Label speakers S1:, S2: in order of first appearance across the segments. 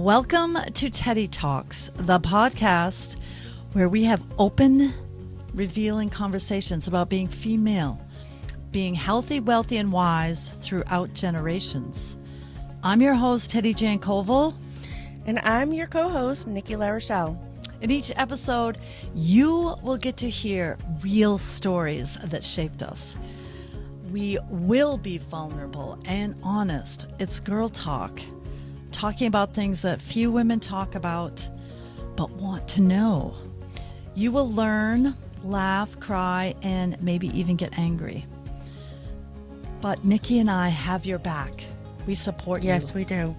S1: Welcome to Teddi Talks, the podcast where we have open, revealing conversations about being female, being healthy, wealthy, and wise throughout generations. I'm your host, Teddi-Jann Nicky.
S2: And I'm your co-host, Nicky LaRochelle.
S1: In each episode, you will get to hear real stories that shaped us. We will be vulnerable and honest. It's girl talk, talking about things that few women talk about but want to know. You will learn, laugh, cry, and maybe even get angry. But Nikki and I have your back. We support you.
S2: Yes, we do.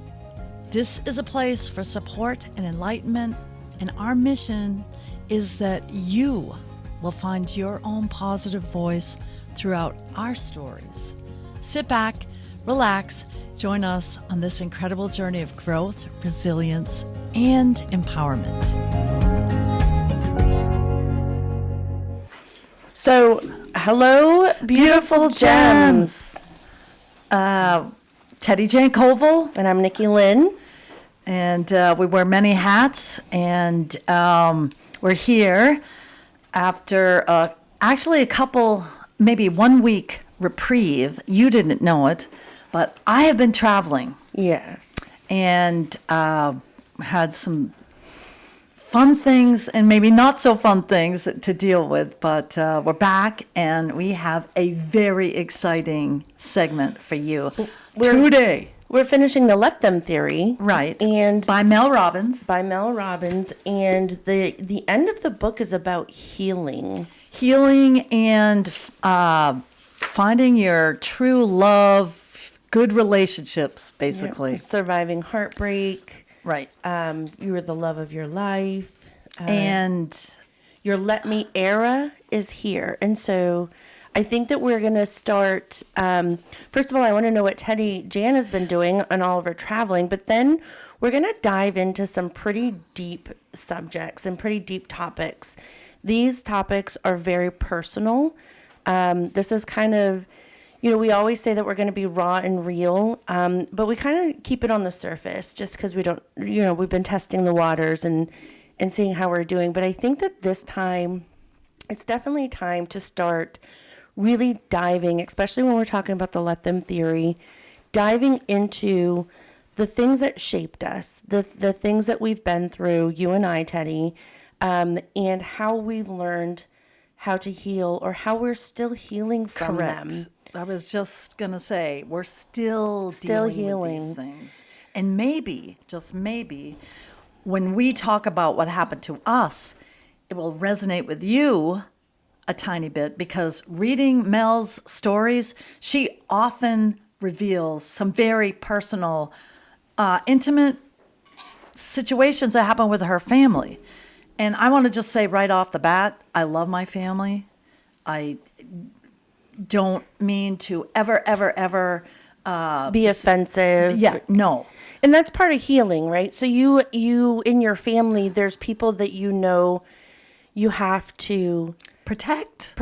S1: This is a place for support and enlightenment, and our mission is that you will find your own positive voice throughout our stories. Sit back, relax, join us on this incredible journey of growth, resilience, and empowerment.
S2: So, hello, beautiful gems.
S1: Teddi-Jann Nicky.
S2: And I'm Nikki Lynn.
S1: And we wear many hats, and we're here after actually a couple, maybe 1 week reprieve. You didn't know it, but I have been traveling.
S2: Yes.
S1: And had some fun things and maybe not so fun things to deal with, but we're back and we have a very exciting segment for you today.
S2: We're finishing the Let Them theory.
S1: Right.
S2: And
S1: by Mel Robbins.
S2: And the end of the book is about healing.
S1: Healing and finding your true love, good relationships, basically.
S2: Yeah. Surviving heartbreak.
S1: Right.
S2: You are the love of your life.
S1: And
S2: your Let Me era is here. And so I think that we're going to start. First of all, I want to know what Teddi-Jann has been doing on all of her traveling, but then we're going to dive into some pretty deep subjects and pretty deep topics. These topics are very personal. This is kind of, we always say that we're going to be raw and real, but we kind of keep it on the surface just because we don't, we've been testing the waters and seeing how we're doing. But I think that this time, it's definitely time to start really diving, especially when we're talking about the Let Them theory, diving into the things that shaped us, the things that we've been through, you and I, Teddi, and how we've learned how to heal or how we're still healing from them.
S1: I was just going to say, we're still dealing with these things. And maybe, just maybe, when we talk about what happened to us, it will resonate with you a tiny bit, because reading Mel's stories, she often reveals some very personal, intimate situations that happen with her family. And I want to just say right off the bat, I love my family. I don't mean to ever
S2: be offensive.
S1: Yeah, no.
S2: And that's part of healing, right? So you in your family, there's people that you have to protect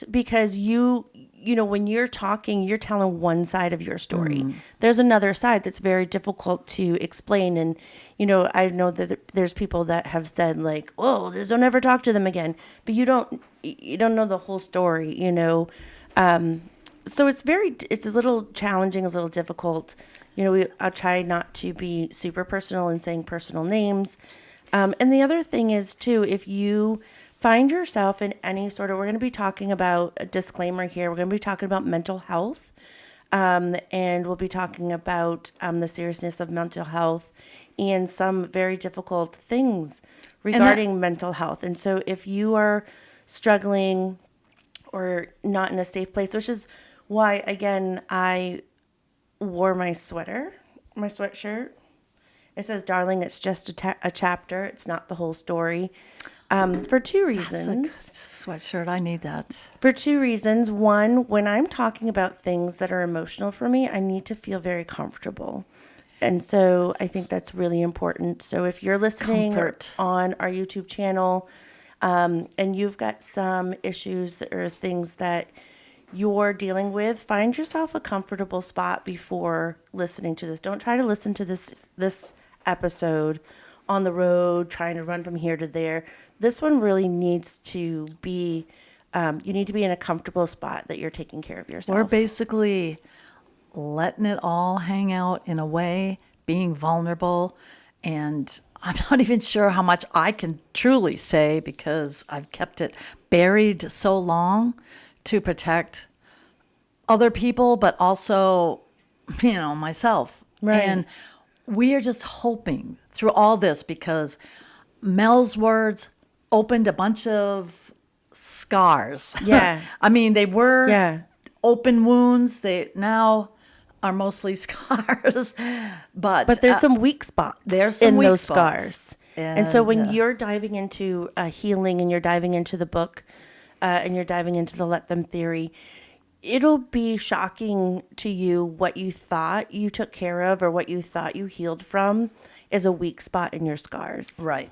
S2: because when you're talking, you're telling one side of your story. There's another side that's very difficult to explain. And, I know that there's people that have said like, "Oh, just don't ever talk to them again." But you don't know the whole story, So it's a little challenging, it's a little difficult. I'll try not to be super personal and saying personal names. And the other thing is too, if you find yourself in any sort of, we're going to be talking about a disclaimer here. We're going to be talking about mental health, and we'll be talking about the seriousness of mental health and some very difficult things regarding mental health. And so if you are struggling or not in a safe place, which is why, again, I wore my sweatshirt. It says, "Darling, it's just a chapter. It's not the whole story." For two reasons.
S1: That's a good sweatshirt. I need that.
S2: For two reasons. One, when I'm talking about things that are emotional for me, I need to feel very comfortable. And so I think that's really important. So if you're listening on our YouTube channel, and you've got some issues or things that you're dealing with, find yourself a comfortable spot before listening to this. Don't try to listen to this episode on the road, trying to run from here to there. This one really needs to be, you need to be in a comfortable spot that you're taking care of yourself.
S1: We're basically letting it all hang out in a way, being vulnerable. And I'm not even sure how much I can truly say because I've kept it buried so long to protect other people, but also, myself.
S2: Right.
S1: And we are just hoping through all this because Mel's words opened a bunch of scars.
S2: Yeah.
S1: I mean, they were
S2: Yeah.
S1: open wounds. They now are mostly scars. But
S2: there's some weak spots
S1: some
S2: in
S1: weak
S2: those
S1: spots.
S2: scars. And so when
S1: And,
S2: you're diving into healing and you're diving into the book and you're diving into the Let Them theory, it'll be shocking to you what you thought you took care of or what you thought you healed from is a weak spot in your scars.
S1: right.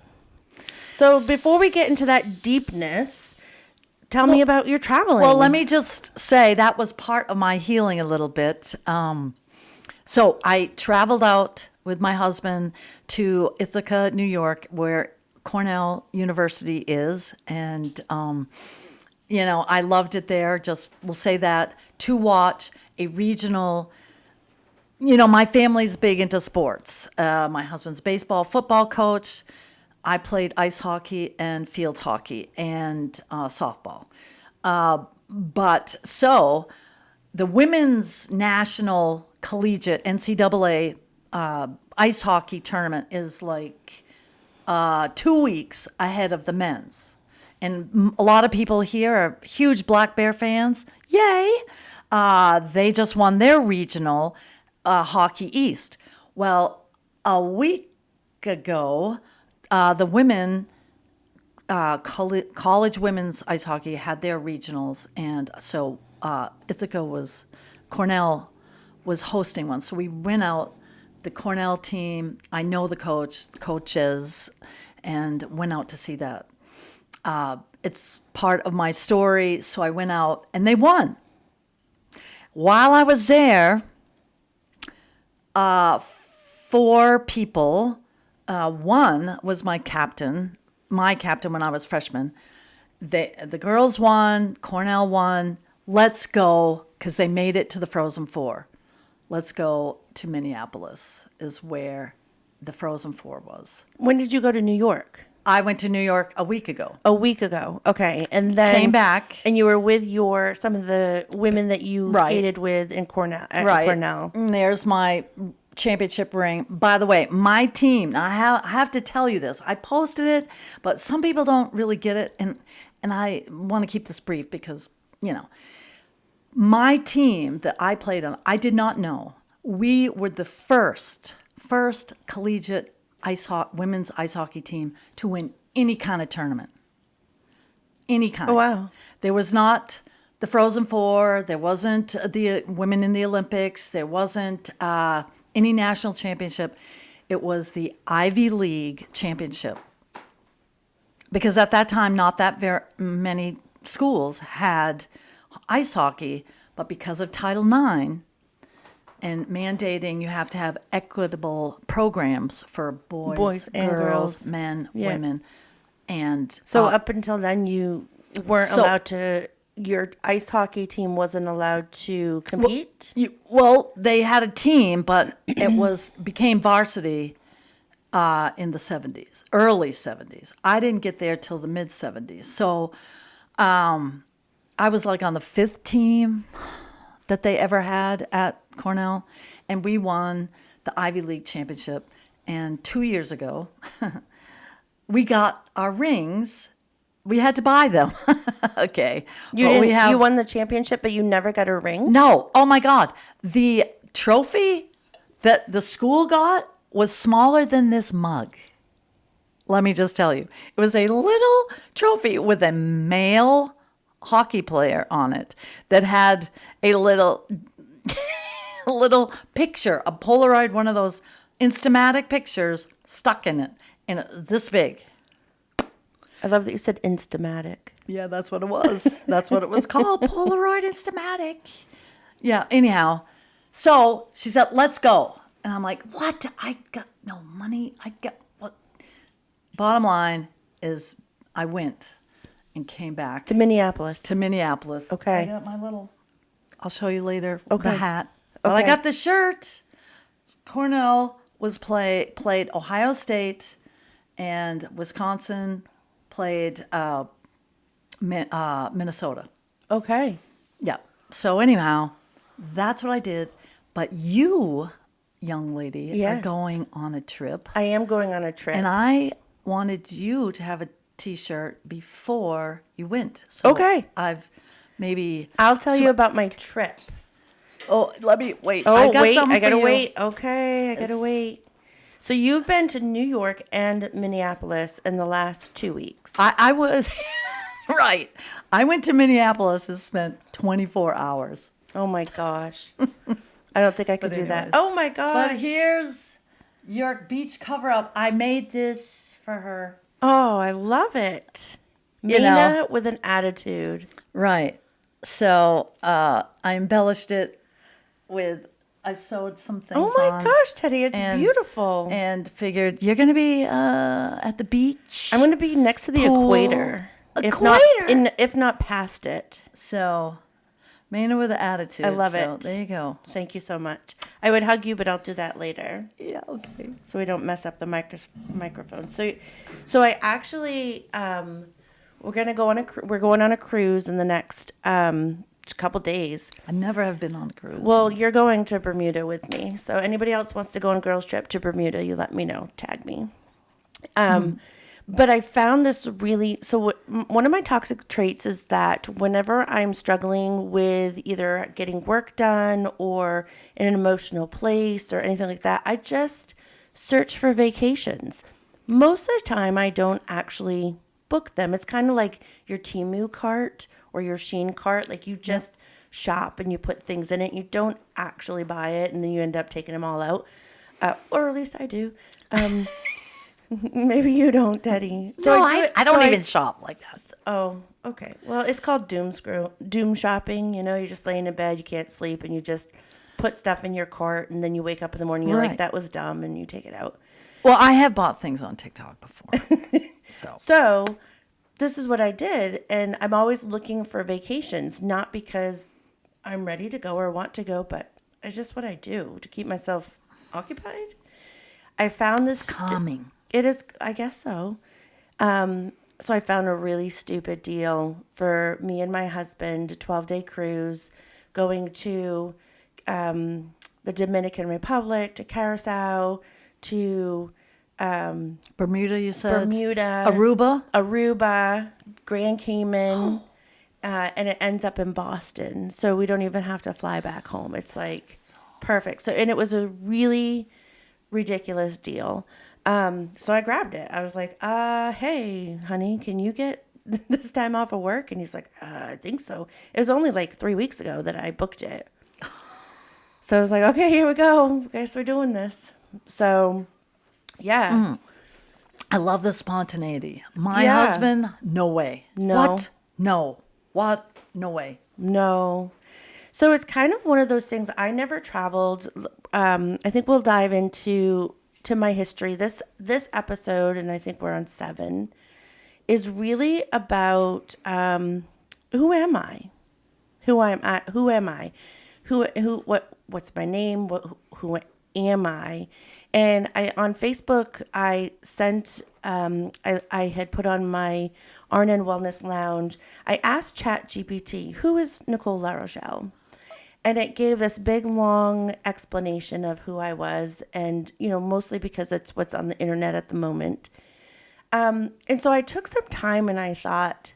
S2: So before we get into that deepness, tell me about your traveling.
S1: Well, let me just say that was part of my healing a little bit. So I traveled out with my husband to Ithaca, New York, where Cornell University is. And, I loved it there. Just, we'll say that, to watch a regional, my family's big into sports. My husband's baseball, football coach. I played ice hockey and field hockey and softball. But so the women's national collegiate NCAA ice hockey tournament is like 2 weeks ahead of the men's. And a lot of people here are huge Black Bear fans. Yay! They just won their regional Hockey East. Well, a week ago, the women, college women's ice hockey had their regionals. And so Cornell was hosting one. So we went out, the Cornell team, I know the coaches, and went out to see that. It's part of my story, so I went out, and they won. While I was there, 4 people, one was my captain when I was freshman. The girls won, Cornell won. Let's go, because they made it to the Frozen Four. Let's go to Minneapolis is where the Frozen Four was.
S2: When did you go to New York?
S1: I went to New York a week ago.
S2: A week ago. Okay. And then
S1: Came back.
S2: And you were with some of the women that you skated with in Cornell. Cornell.
S1: And there's my championship ring. By the way, my team, I have to tell you this. I posted it, but some people don't really get it. And I want to keep this brief because, my team that I played on, I did not know. We were the first collegiate women's ice hockey team to win any kind of tournament. Any kind.
S2: Oh, wow.
S1: There was not the Frozen Four. There wasn't the women in the Olympics. There wasn't any national championship. It was the Ivy League championship. Because at that time, not that very many schools had ice hockey, but because of Title IX and mandating you have to have equitable programs for boys and girls, men, women. And
S2: so up until then, you weren't allowed to, your ice hockey team wasn't allowed to compete?
S1: Well, they had a team, but it became varsity in the 70s, early 70s. I didn't get there till the mid 70s. So I was like on the 5th team that they ever had at Cornell, and we won the Ivy League championship. And 2 years ago, we got our rings. We had to buy them. Okay.
S2: You won the championship, but you never got a ring?
S1: No. Oh, my God. The trophy that the school got was smaller than this mug. Let me just tell you. It was a little trophy with a male hockey player on it that had a little picture, a Polaroid, one of those Instamatic pictures stuck in it, and this big.
S2: I love that you said Instamatic.
S1: Yeah, that's what it was. That's what it was called, Polaroid Instamatic. Yeah, anyhow. So she said, let's go. And I'm like, what? I got no money. I got what? Bottom line is I went and came back
S2: To Minneapolis.
S1: Okay. I got my little, I'll show you later,
S2: Okay.
S1: the hat. Well, I got the shirt. Cornell played Ohio State, and Wisconsin played Minnesota.
S2: Okay.
S1: Yeah. So anyhow, that's what I did. But you, young lady, are going on a trip.
S2: I am going on a trip.
S1: And I wanted you to have a T-shirt before you went. So
S2: I'll tell you about my trip.
S1: Oh, let me wait.
S2: Oh,
S1: I got
S2: wait.
S1: something
S2: I gotta
S1: for you.
S2: wait. Okay, I gotta wait. So you've been to New York and Minneapolis in the last 2 weeks.
S1: I was right. I went to Minneapolis and spent 24 hours.
S2: Oh my gosh. I don't think I could do that. Oh my gosh.
S1: But here's your beach cover up. I made this for her.
S2: Oh, I love it. Mina with an attitude.
S1: Right. So I embellished it with, I sewed some things on.
S2: Oh my gosh, Teddy, it's beautiful.
S1: And figured you're going to be at the beach.
S2: I'm going to be next to the equator. If not past it.
S1: So, Mina with an attitude.
S2: I love it.
S1: There you go.
S2: Thank you so much. I would hug you, but I'll do that later.
S1: Yeah, okay.
S2: So we don't mess up the microphone. So I actually we're going on a cruise in the next couple days.
S1: I never have been on a cruise.
S2: Well, you're going to Bermuda with me. So anybody else wants to go on a girls trip to Bermuda, you let me know. Tag me. But I found this one of my toxic traits is that whenever I'm struggling with either getting work done or in an emotional place or anything like that, I just search for vacations. Most of the time, I don't actually book them. It's kind of like your Temu cart or your Shein cart. Like you just shop and you put things in it. You don't actually buy it, and then you end up taking them all out. Or at least I do. Maybe you don't, Teddy.
S1: So I don't even shop like that.
S2: Oh, okay. Well, it's called doom shopping. You know, you're just laying in bed, you can't sleep, and you just put stuff in your cart, and then you wake up in the morning, you're like, that was dumb, and you take it out.
S1: Well, I have bought things on TikTok before.
S2: So this is what I did, and I'm always looking for vacations, not because I'm ready to go or want to go, but it's just what I do to keep myself occupied. I found this
S1: calming.
S2: It is, I guess so. So I found a really stupid deal for me and my husband, a 12-day cruise, going to the Dominican Republic, to Curacao, to
S1: Bermuda, you said?
S2: Bermuda. Aruba, Grand Cayman, and it ends up in Boston. So we don't even have to fly back home. It's like perfect. So, and it was a really ridiculous deal. So I grabbed it. I was like, hey, honey, can you get this time off of work? And he's like, I think so. It was only like 3 weeks ago that I booked it. So I was like, okay, here we go. I guess we're doing this. So, yeah.
S1: I love the spontaneity. My husband, no way.
S2: No.
S1: What? No. What? No way.
S2: No. So it's kind of one of those things. I never traveled. I think we'll dive into my history. This episode, and I think we're on 7, is really about who am I? Who am I? What's my name? Who am I? And on Facebook, I sent I had put on my RN Wellness Lounge. I asked ChatGPT, who is Nicole LaRochelle? And it gave this big, long explanation of who I was, and, mostly because it's what's on the internet at the moment. And so I took some time and I thought,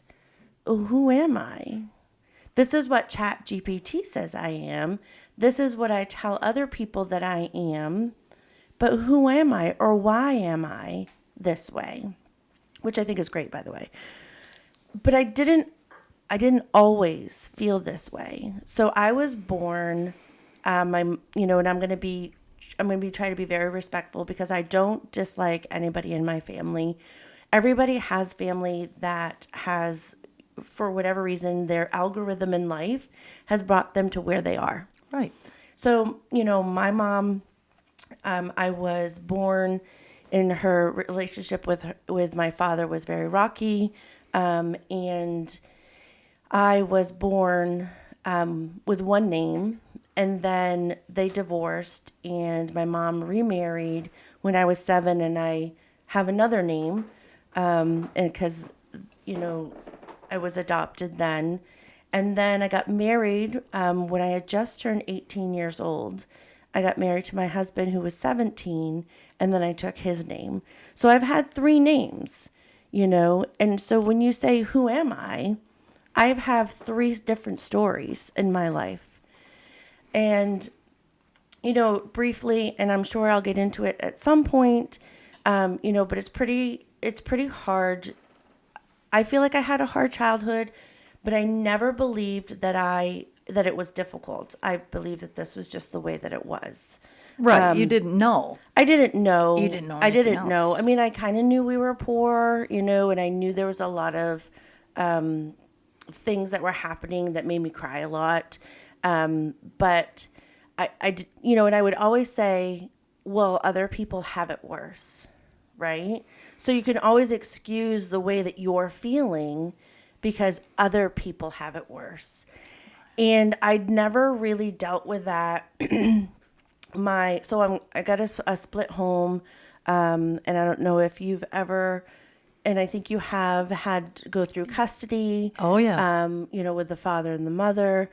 S2: who am I? This is what ChatGPT says I am. This is what I tell other people that I am. But who am I, or why am I this way? Which I think is great, by the way. But I didn't always feel this way. So I was born, and I'm going to be trying to be very respectful because I don't dislike anybody in my family. Everybody has family that has, for whatever reason, their algorithm in life has brought them to where they are.
S1: Right.
S2: So, my mom I was born in her relationship with my father was very rocky, and I was born with one name, and then they divorced, and my mom remarried when I was 7, and I have another name, and because I was adopted then, and then I got married when I had just turned 18 years old. I got married to my husband who was 17, and then I took his name. So I've had 3 names, and so when you say, who am I have 3 different stories in my life. And, briefly, and I'm sure I'll get into it at some point, but it's pretty hard. I feel like I had a hard childhood, but I never believed that it was difficult. I believed that this was just the way that it was.
S1: Right. You didn't know.
S2: I didn't know.
S1: You didn't know
S2: I
S1: anything
S2: didn't know.
S1: else.
S2: I mean, I kind of knew we were poor, and I knew there was a lot of things that were happening that made me cry a lot. But and I would always say, well, other people have it worse, right? So you can always excuse the way that you're feeling because other people have it worse. And I'd never really dealt with that. I got a split home, and I don't know if you've ever, and I think you have had to go through custody.
S1: Oh, yeah.
S2: With the father and the mother.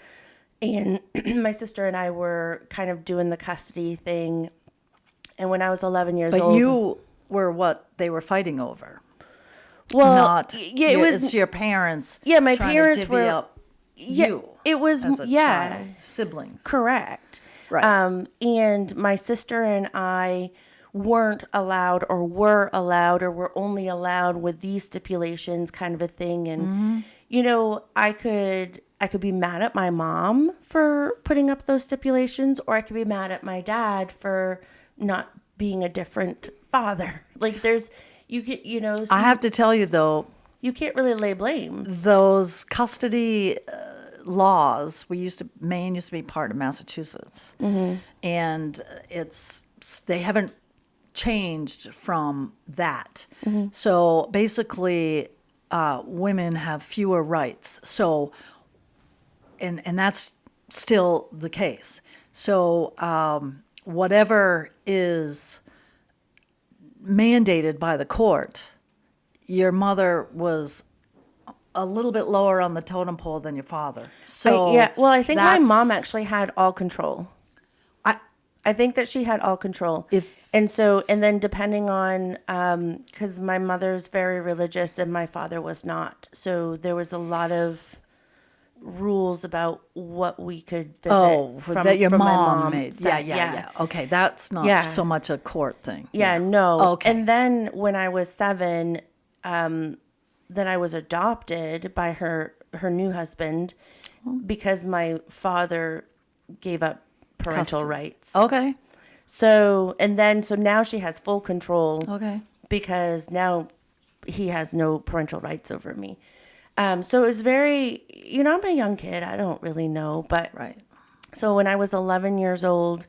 S2: And my sister and I were kind of doing the custody thing. And when I was 11 years old.
S1: But you were what they were fighting over.
S2: Well, it was.
S1: It's your parents.
S2: Yeah, my
S1: trying
S2: parents
S1: to divvy
S2: were.
S1: up
S2: Yeah,
S1: you
S2: it was.
S1: as a child, siblings.
S2: Correct.
S1: Right.
S2: And my sister and I weren't allowed, or were allowed, or were only allowed with these stipulations, kind of a thing. And I could be mad at my mom for putting up those stipulations, or I could be mad at my dad for not being a different father. Like
S1: I have to tell you though,
S2: you can't really lay blame.
S1: those custody laws, Maine used to be part of Massachusetts, and they haven't changed from that. So basically, women have fewer rights. So, and that's still the case. So whatever is mandated by the court, your mother was a little bit lower on the totem pole than your father. So
S2: I think my mom
S1: that's-
S2: actually had all control. I think that she had all control. And then depending on, because my mother's very religious and my father was not. So there was a lot of rules about what we could visit
S1: that your
S2: from my
S1: mom
S2: mom
S1: made.
S2: said.
S1: Yeah. Okay, that's not so much a court thing.
S2: No.
S1: Okay.
S2: And then when I was 7, then I was adopted by her new husband because my father gave up parental rights.
S1: Okay.
S2: So now she has full control.
S1: Okay.
S2: Because now he has no parental rights over me. So it was very, I'm a young kid. I don't really know. But
S1: Right.
S2: So when I was 11 years old,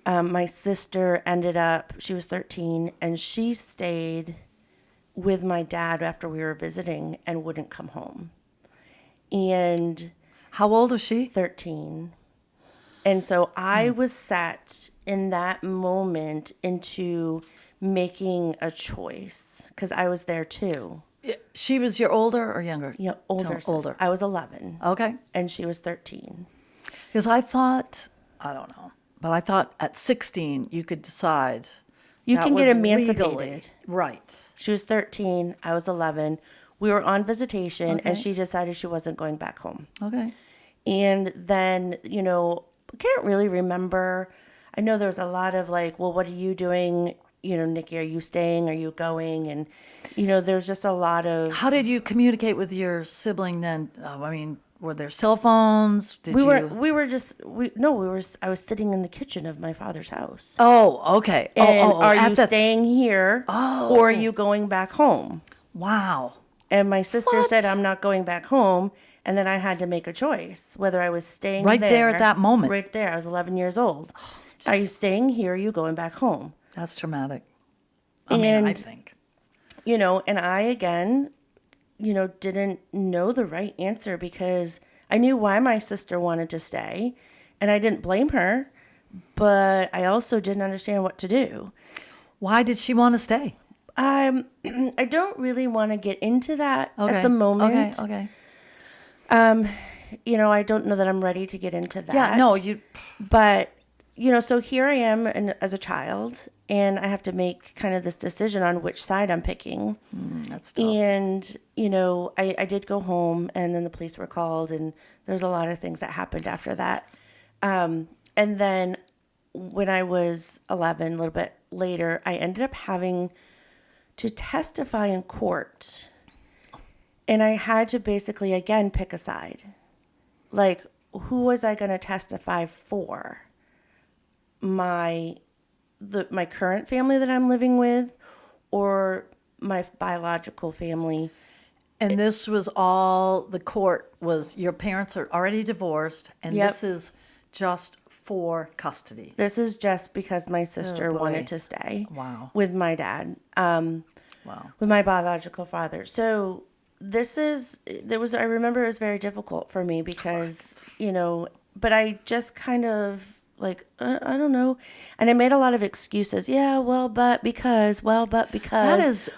S2: my sister she was 13, and she stayed with my dad after we were visiting and wouldn't come home. And
S1: How old was she?
S2: 13. And so I was set in that moment into making a choice because I was there too.
S1: She was your older or younger?
S2: Yeah, older.
S1: Older.
S2: I was 11.
S1: Okay.
S2: And she was 13.
S1: Because I thought, I don't know, but I thought at 16 you could decide.
S2: You
S1: that
S2: can
S1: was
S2: get emancipated.
S1: legally. Right.
S2: She was 13. I was 11. We were on visitation,
S1: Okay.
S2: and she decided she wasn't going back home.
S1: Okay.
S2: And then, I can't really remember. I know there was a lot of like, well, what are you doing? Nikki, are you staying? Are you going? And, there's just a lot of.
S1: How did you communicate with your sibling then? Were there cell phones?
S2: I was sitting in the kitchen of my father's house.
S1: Oh, okay.
S2: And are
S1: at
S2: you
S1: the-
S2: staying here? Or are you going back home?
S1: Wow.
S2: And my sister
S1: What?
S2: said, I'm not going back home. And then I had to make a choice whether I was staying
S1: Right there at that moment.
S2: Right there. I was 11 years old. Are you staying here? Or are you going back home?
S1: That's traumatic. I think.
S2: And I, again, didn't know the right answer because I knew why my sister wanted to stay and I didn't blame her, but I also didn't understand what to do.
S1: Why did she want to stay?
S2: I don't really want to get into that at the moment.
S1: Okay.
S2: I don't know that I'm ready to get into that.
S1: Yeah, no,
S2: But, so here I am as a child, and I have to make kind of this decision on which side I'm picking.
S1: That's tough.
S2: And, I did go home, and then the police were called, and there's a lot of things that happened after that. And then when I was 11, a little bit later, I ended up having to testify in court. And I had to basically, again, pick a side. Like, who was I going to testify for? My current family that I'm living with, or my biological family?
S1: And this was all, the court was, your parents are already divorced, and this is just for custody.
S2: This is just because my sister wanted to stay.
S1: Wow.
S2: With my dad.
S1: Wow.
S2: With my biological father. So I remember it was very difficult for me because, but I just kind of I don't know. And I made a lot of excuses. Yeah, but because.
S1: That is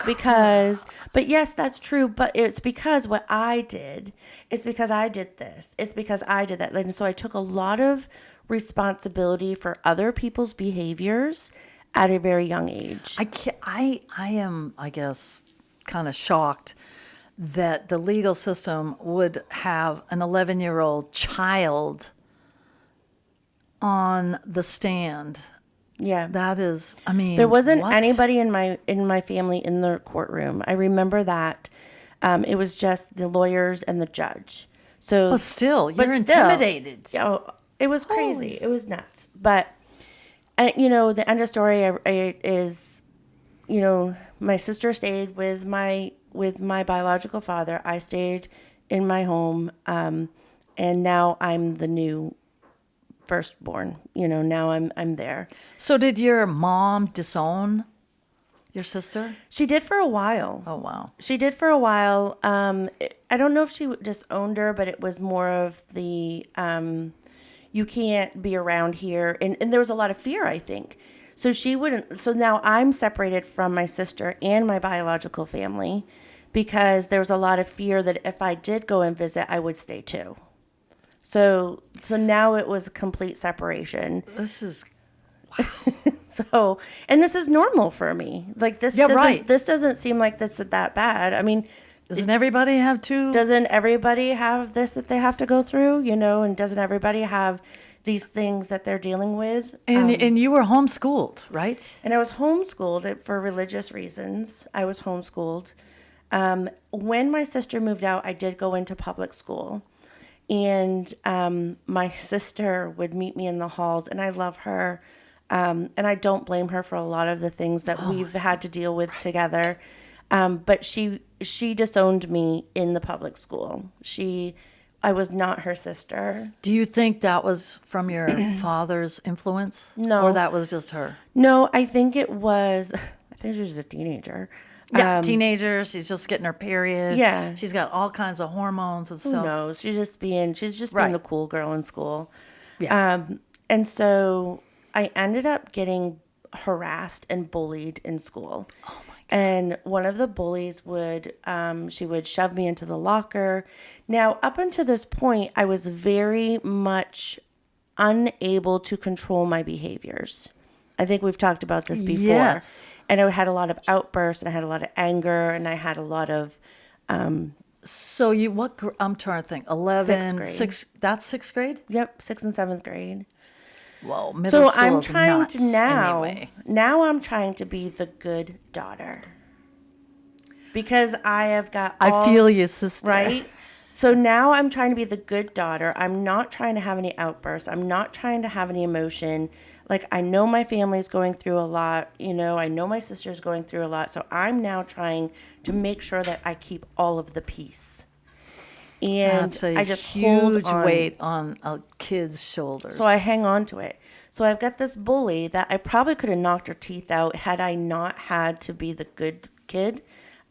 S2: because. But yes, that's true. But it's because what I did. It's because I did this. It's because I did that. And so I took a lot of responsibility for other people's behaviors at a very young age.
S1: I am, I guess, kind of shocked that the legal system would have an 11-year-old child on the stand.
S2: Yeah.
S1: That is,
S2: there wasn't anybody in my family in the courtroom. I remember that. It was just the lawyers and the judge. So,
S1: but still, you're intimidated.
S2: It was crazy. It was nuts. But, the end of the story is, my sister stayed with my biological father. I stayed in my home. And now I'm the new firstborn. Now I'm there.
S1: So did your mom disown your sister?
S2: She did for a while.
S1: Oh, wow.
S2: She did for a while. I don't know if she disowned her, but it was more of the, you can't be around here. And there was a lot of fear, I think. So she wouldn't. So now I'm separated from my sister and my biological family because there was a lot of fear that if I did go and visit, I would stay too. So now it was complete separation.
S1: This is
S2: So, and this is normal for me. Like this this doesn't seem like this is that bad.
S1: Doesn't everybody have to?
S2: Doesn't everybody have this that they have to go through, and doesn't everybody have these things that they're dealing with?
S1: And you were homeschooled, right?
S2: And I was homeschooled for religious reasons. I was homeschooled. When my sister moved out, I did go into public school. And my sister would meet me in the halls, and I love her. And I don't blame her for a lot of the things that we've had to deal with together. But she disowned me in the public school. I was not her sister.
S1: Do you think that was from your father's influence?
S2: No.
S1: Or that was just her?
S2: No, I think she was a teenager.
S1: Yeah, teenager. She's just getting her period.
S2: Yeah.
S1: She's got all kinds of hormones and stuff.
S2: Who knows? She's just being the cool girl in school.
S1: Yeah.
S2: And so I ended up getting harassed and bullied in school.
S1: Oh my God.
S2: And one of the bullies she would shove me into the locker. Now, up until this point, I was very much unable to control my behaviors. I think we've talked about this before.
S1: Yes.
S2: And I had a lot of outbursts, and I had a lot of anger, and I had a lot of...
S1: So I'm trying to think, 11, 6th grade. That's 6th grade?
S2: Yep, 6th and 7th grade.
S1: Well, middle school
S2: I'm
S1: is
S2: trying
S1: nuts
S2: to
S1: anyway.
S2: Now I'm trying to be the good daughter. Because I have got
S1: I feel you, sister.
S2: Right? So now I'm trying to be the good daughter. I'm not trying to have any outbursts. I'm not trying to have any emotion. Like, I know my family's going through a lot. I know my sister's going through a lot. So I'm now trying to make sure that I keep all of the peace. And
S1: That's a
S2: I just hold
S1: huge
S2: on.
S1: weight on a kid's shoulders.
S2: So I hang on to it. So I've got this bully that I probably could have knocked her teeth out had I not had to be the good kid.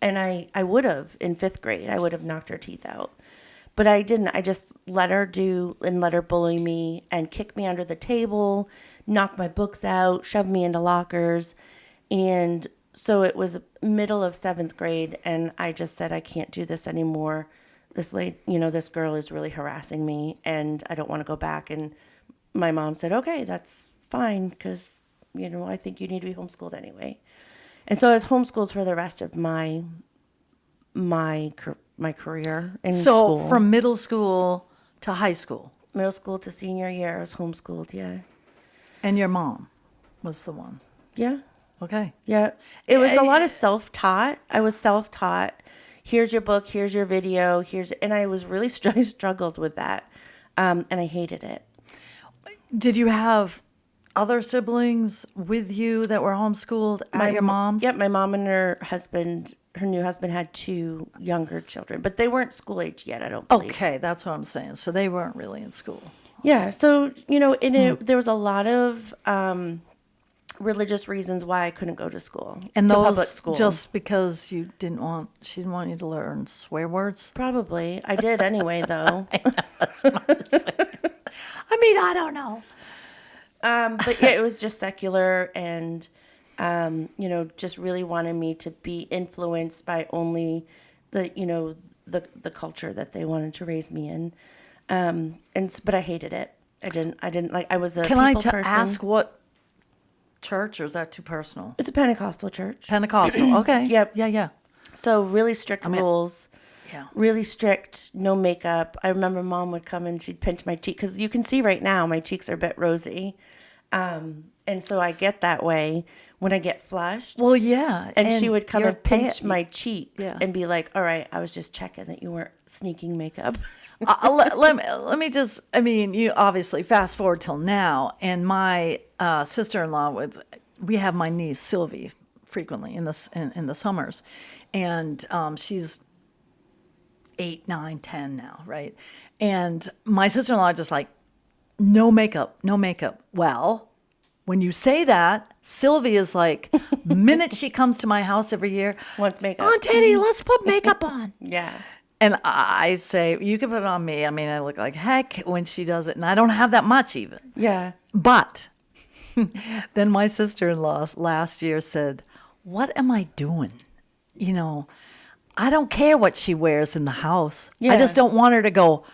S2: And I would have in 5th grade. I would have knocked her teeth out. But I didn't. I just let her let her bully me and kick me under the table, knock my books out, shove me into lockers. And so it was middle of 7th grade, and I just said, I can't do this anymore. This girl is really harassing me, and I don't want to go back. And my mom said, okay, that's fine, because, I think you need to be homeschooled anyway. And so I was homeschooled for the rest of my career in school.
S1: So from middle school to high school.
S2: Middle school to senior year, I was homeschooled, yeah.
S1: And your mom was the one.
S2: Yeah.
S1: Okay.
S2: Yeah. It was a lot of self-taught. I was self-taught. Here's your book, here's your video, and I was really struggled with that. And I hated it.
S1: Did you have other siblings with you that were homeschooled at your mom's?
S2: Yep, my mom and her new husband had 2 younger children, but they weren't school age yet, I don't believe.
S1: Okay, that's what I'm saying. So they weren't really in school.
S2: Yeah, so, there was a lot of religious reasons why I couldn't go to school.
S1: And
S2: to
S1: those
S2: public school.
S1: just because she didn't want you to learn swear words?
S2: Probably. I did anyway, though.
S1: That's what I'm saying. I mean, I don't know.
S2: But yeah, it was just secular and, just really wanted me to be influenced by only the culture that they wanted to raise me in. But I hated it. I didn't like, I was a
S1: Can I
S2: people person.
S1: ask what church, or is that too personal?
S2: It's a Pentecostal church.
S1: Pentecostal. Okay.
S2: Yep.
S1: Yeah.
S2: So really strict rules.
S1: Yeah.
S2: Really strict, no makeup. I remember Mom would come and she'd pinch my cheek because you can see right now my cheeks are a bit rosy. And so I get that way when I get flushed.
S1: Well, yeah.
S2: And she would come
S1: you're
S2: and pinch my cheeks
S1: Yeah.
S2: and be like, all right, I was just checking that you weren't sneaking makeup.
S1: let me just, you obviously fast forward till now, and my sister-in-law we have my niece Sylvie frequently in the summers, and she's 8, 9, 10 now, right? And my sister-in-law just like, no makeup. Well, when you say that, Sylvie is like, minute she comes to my house every year,
S2: Wants makeup.
S1: Aunt Teddy, let's put makeup on.
S2: Yeah.
S1: And I say, you can put it on me. I look like heck when she does it. And I don't have that much even.
S2: Yeah.
S1: But then my sister-in-law last year said, what am I doing? I don't care what she wears in the house.
S2: Yeah.
S1: I just don't want her to go,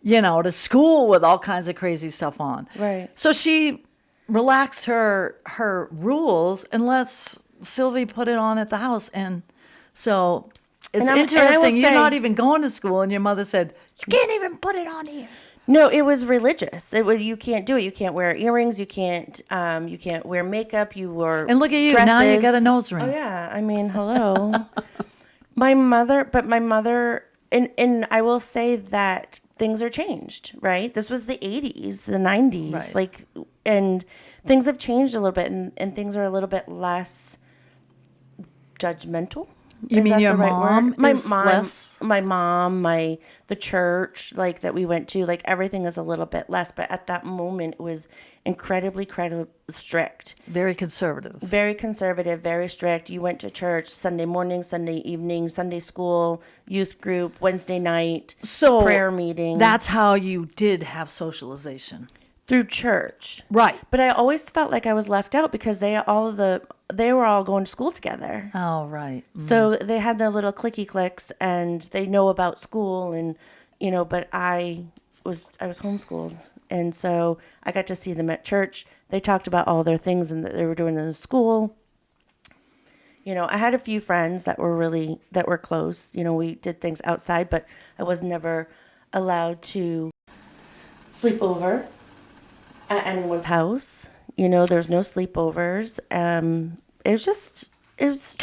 S1: to school with all kinds of crazy stuff on.
S2: Right.
S1: So she relaxed her rules and lets Sylvie put it on at the house. And so... It's interesting. You're not even going to school, and your mother said, you can't even put it on here.
S2: No, it was religious. You can't do it. You can't wear earrings. You can't wear makeup. You wore
S1: And look at you.
S2: dresses.
S1: Now you got a nose ring.
S2: Oh, yeah. Hello. my mother, and I will say that things are changed, right? This was the 80s, the 90s.
S1: Right.
S2: And things have changed a little bit, and things are a little bit less judgmental.
S1: You mean your mom?
S2: My mom, the church that we went to, everything is a little bit less. But at that moment, it was incredibly strict.
S1: Very conservative.
S2: Very conservative, very strict. You went to church Sunday morning, Sunday evening, Sunday school, youth group, Wednesday night, prayer meeting.
S1: That's how you did have socialization.
S2: Through church.
S1: Right.
S2: But I always felt like I was left out because they were all going to school together.
S1: Oh, right. Mm.
S2: So they had their little clicky clicks and they know about school and, but I was homeschooled. And so I got to see them at church. They talked about all their things and that they were doing in the school. I had a few friends that were close. We did things outside, but I was never allowed to sleep over at anyone's house. There's no sleepovers. It was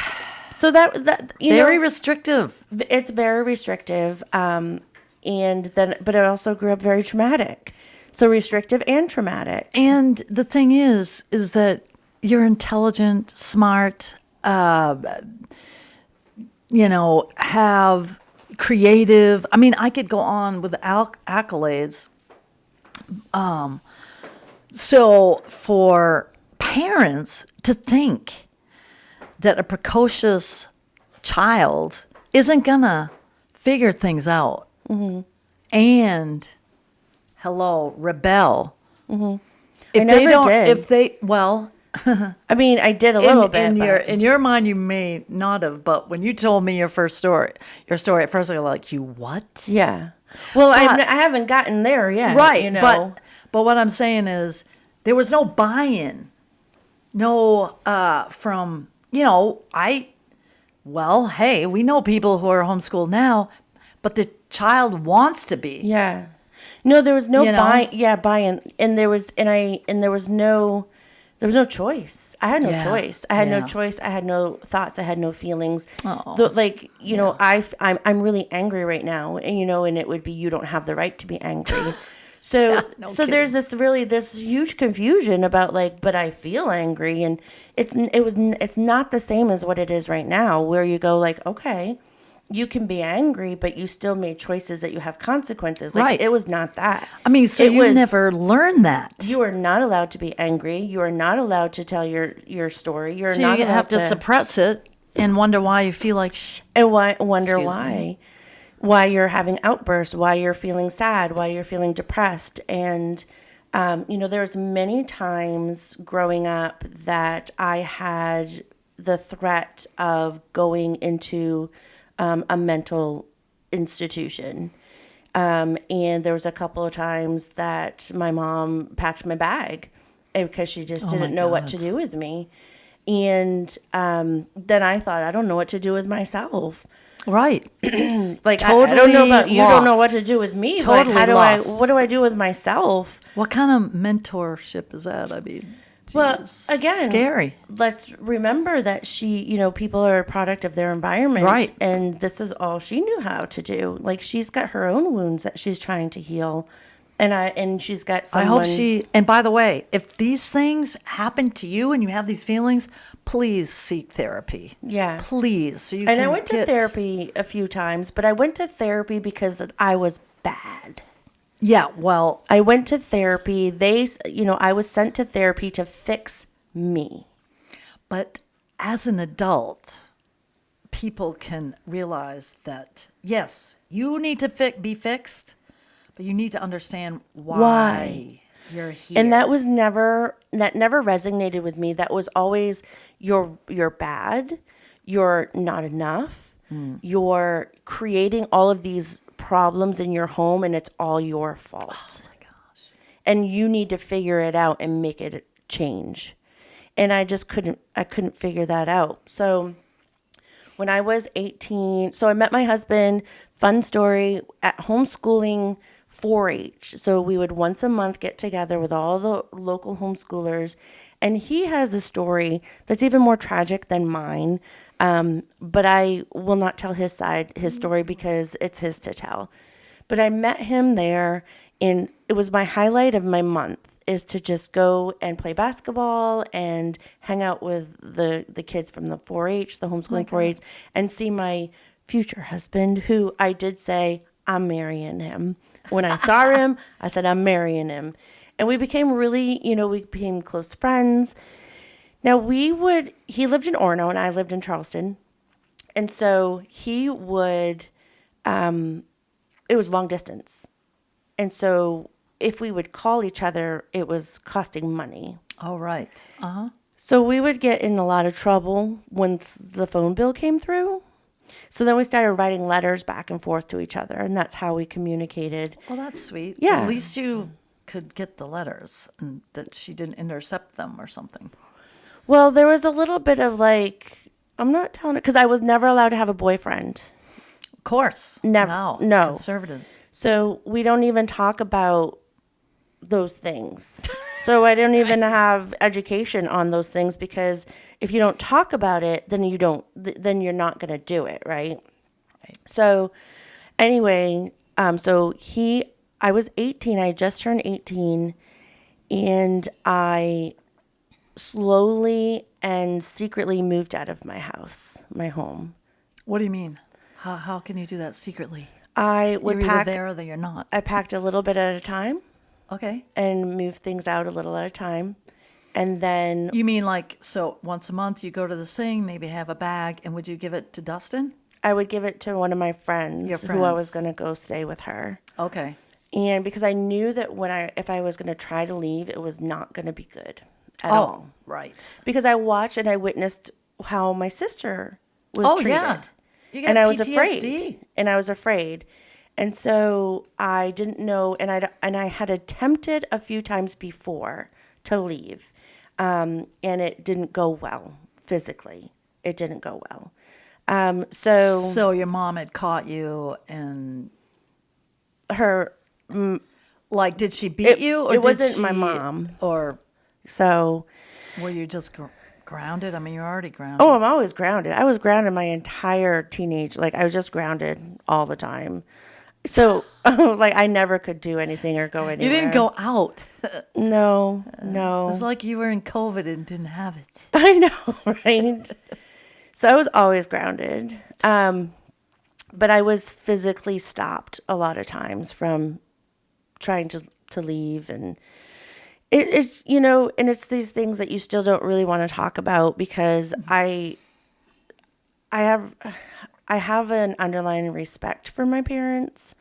S2: so that
S1: very restrictive.
S2: It's very restrictive. But it also grew up very traumatic. So restrictive and traumatic.
S1: And the thing is that you're intelligent, smart, have creative. I mean, I could go on with accolades. So for parents to think that a precocious child isn't gonna figure things out and rebel. If
S2: I never did.
S1: If they, well,
S2: I mean, I did a little bit.
S1: In your mind, you may not have, but when you told me your story at first I was like, you what?
S2: Yeah. Well, I haven't gotten there yet.
S1: Right.
S2: You know?
S1: But what I'm saying is there was no buy-in. No, from, hey, we know people who are homeschooled now, but the child wants to be.
S2: Yeah. No, there was no buy-in. And there was no choice. I had no choice. I had no choice. I had no thoughts. I had no feelings. I'm really angry right now, and it would be, you don't have the right to be angry. So, there's this huge confusion about but I feel angry, and it's not the same as what it is right now, where you go okay, you can be angry, but you still made choices that you have consequences.
S1: Right.
S2: It was not that.
S1: I mean, so you never learned that.
S2: You are not allowed to be angry. You are not allowed to tell your story. You're
S1: so
S2: not
S1: you
S2: allowed
S1: have to suppress it and wonder why you feel like shit.
S2: And why you're having outbursts, why you're feeling sad, why you're feeling depressed. And, there's many times growing up that I had the threat of going into a mental institution. And there was a couple of times that my mom packed my bag because she just didn't know what to do with me. And then I thought, I don't know what to do with myself.
S1: Right.
S2: Totally I don't know about you. Don't know what to do with me.
S1: Totally
S2: what do I do with myself?
S1: What kind of mentorship is that? I mean,
S2: well, again,
S1: scary.
S2: Let's remember that she, people are a product of their environment.
S1: Right.
S2: And this is all she knew how to do. She's got her own wounds that she's trying to heal. And she's got someone.
S1: And by the way, if these things happen to you and you have these feelings, please seek therapy.
S2: Yeah.
S1: Please. So you
S2: and I went to therapy a few times, but I went to therapy because I was bad.
S1: Yeah, well.
S2: I went to therapy. I was sent to therapy to fix me.
S1: But as an adult, people can realize that, yes, you need to be fixed. But you need to understand why you're here.
S2: And that never resonated with me. That was always, you're bad, you're not enough, you're creating all of these problems in your home, and it's all your fault.
S1: Oh my gosh.
S2: And you need to figure it out and make it change. And I just couldn't figure that out. So when I was 18, so I met my husband, fun story, at homeschooling 4-H. So we would once a month get together with all the local homeschoolers, and he has a story that's even more tragic than mine. But I will not tell his story, because it's his to tell. But I met him there, and it was my highlight of my month, is to just go and play basketball and hang out with the kids from the 4-H, the homeschooling 4-H, and see my future husband, who I did say, I'm marrying him. When I saw him, I said, I'm marrying him. And we became we became close friends. Now he lived in Orono and I lived in Charleston. And so he would, it was long distance. And so if we would call each other, it was costing money.
S1: Oh, right. Uh-huh.
S2: So we would get in a lot of trouble once the phone bill came through. So then we started writing letters back and forth to each other, and that's how we communicated.
S1: Well, that's sweet.
S2: Yeah.
S1: At least you could get the letters, and that she didn't intercept them or something.
S2: Well, there was a little bit of I'm not telling it, because I was never allowed to have a boyfriend.
S1: Of course.
S2: Never.
S1: No. Conservative.
S2: So we don't even talk about those things. So I don't even have education on those things, because if you don't talk about it, then you're not going to do it, right? So anyway, I was 18. I just turned 18, and I slowly and secretly moved out of my house, my home.
S1: What do you mean? How can you do that secretly?
S2: I would
S1: You're
S2: pack.
S1: either there or you're not.
S2: I packed a little bit at a time
S1: Okay.
S2: and moved things out a little at a time. And then
S1: You mean like, so once a month you go to the sing, maybe have a bag, and would you give it to Dustin?
S2: I would give it to one of my friends,
S1: Your
S2: who I was
S1: friends.
S2: going to go stay with her.
S1: Okay.
S2: And because I knew that if I was going to try to leave, it was not going to be good at
S1: Oh,
S2: all.
S1: right.
S2: Because I watched and I witnessed how my sister was treated.
S1: Yeah. You get
S2: And I was
S1: PTSD.
S2: afraid. And so I didn't know, and I had attempted a few times before to leave, and it didn't go well physically. It didn't go well.
S1: So your mom had caught you, and
S2: her,
S1: like, did she beat you? Or
S2: it
S1: did
S2: wasn't my
S1: she-
S2: mom.
S1: Or
S2: So,
S1: were you just grounded? I mean, you're already grounded.
S2: oh, I'm always grounded. I was grounded my entire teenage, like I was just grounded all the time. So, like I never could do anything or go anywhere.
S1: You didn't go out.
S2: No.
S1: It was like you were in COVID and didn't have it.
S2: I know, right? So I was always grounded. But I was physically stopped a lot of times from trying to leave. And it's, and it's these things that you still don't really want to talk about because I have an underlying respect for my parents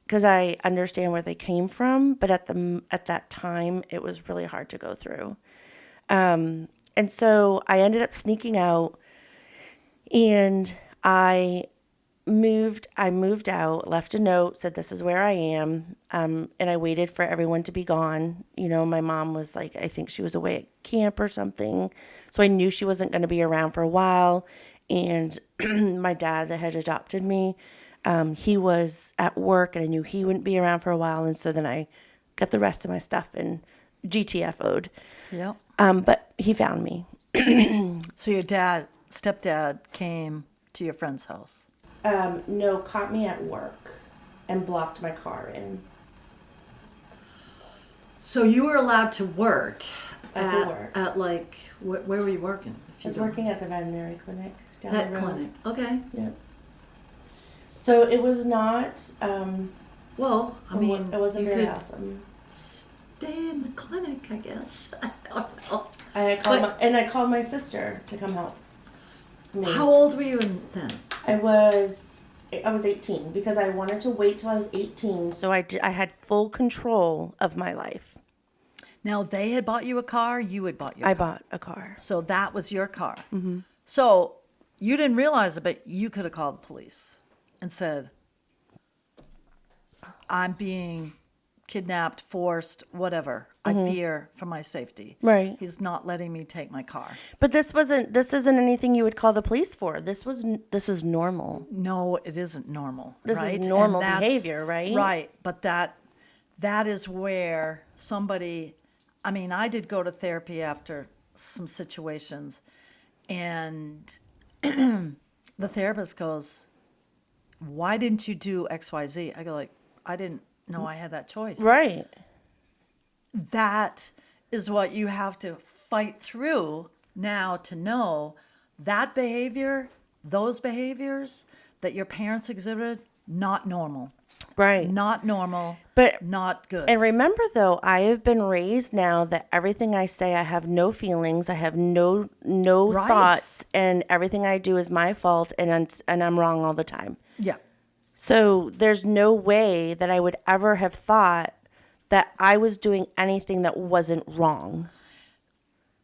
S2: because I understand where they came from, but at that time it was really hard to go through. And so I ended up sneaking out, and I moved out, left a note, said this is where I am, and I waited for everyone to be gone. My mom was like, I think she was away at camp or something, so I knew she wasn't going to be around for a while. And my dad that had adopted me, he was at work, and I knew he wouldn't be around for a while. And so then I got the rest of my stuff and GTFO'd.
S1: Yep.
S2: But he found me.
S1: So your stepdad came to your friend's house.
S2: No, caught me at work and blocked my car in.
S1: So you were allowed to work
S2: at
S1: like, where were you working?
S2: I was working at the veterinary clinic down the
S1: That
S2: road.
S1: clinic. Okay.
S2: Yep. So it was not.
S1: Well, I mean,
S2: it wasn't
S1: you
S2: very
S1: could
S2: awesome.
S1: stay in the clinic, I guess. I don't know.
S2: I called my sister to come help me.
S1: How old were you then?
S2: I was 18 because I wanted to wait till I was 18. So I had full control of my life.
S1: Now, they had bought you a car, you had bought your car.
S2: I bought a car.
S1: So that was your car. Mm-hmm. So you didn't realize it, but you could have called the police and said, I'm being kidnapped, forced, whatever. I fear for my safety.
S2: Right.
S1: He's not letting me take my car.
S2: But this isn't anything you would call the police for. This was normal.
S1: No, it isn't normal.
S2: This
S1: right?
S2: is normal
S1: And
S2: behavior, right?
S1: Right. But that is where somebody, I mean, I did go to therapy after some situations, and the therapist goes, why didn't you do XYZ? I go like, I didn't know I had that choice.
S2: Right.
S1: That is what you have to fight through now to know that behavior, those behaviors that your parents exhibited, not normal.
S2: Right.
S1: Not normal,
S2: But
S1: not good.
S2: And remember, though, I have been raised now that everything I say, I have no feelings, I have no
S1: Right.
S2: thoughts, and everything I do is my fault, and I'm wrong all the time.
S1: Yeah.
S2: So there's no way that I would ever have thought that I was doing anything that wasn't wrong.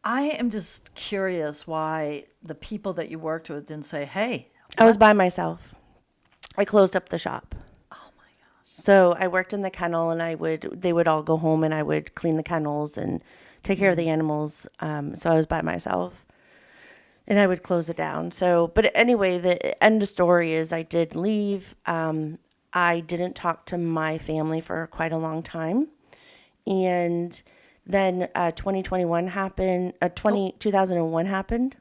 S1: I am just curious why the people that you worked with didn't say, hey.
S2: I was by myself. I closed up the shop.
S1: Oh my gosh.
S2: So I worked in the kennel, and they would all go home, and I would clean the kennels and take care of the animals. So I was by myself, and I would close it down. So, but anyway, the end of story is I did leave. I didn't talk to my family for quite a long time. And then 2021 happened, 2001 happened,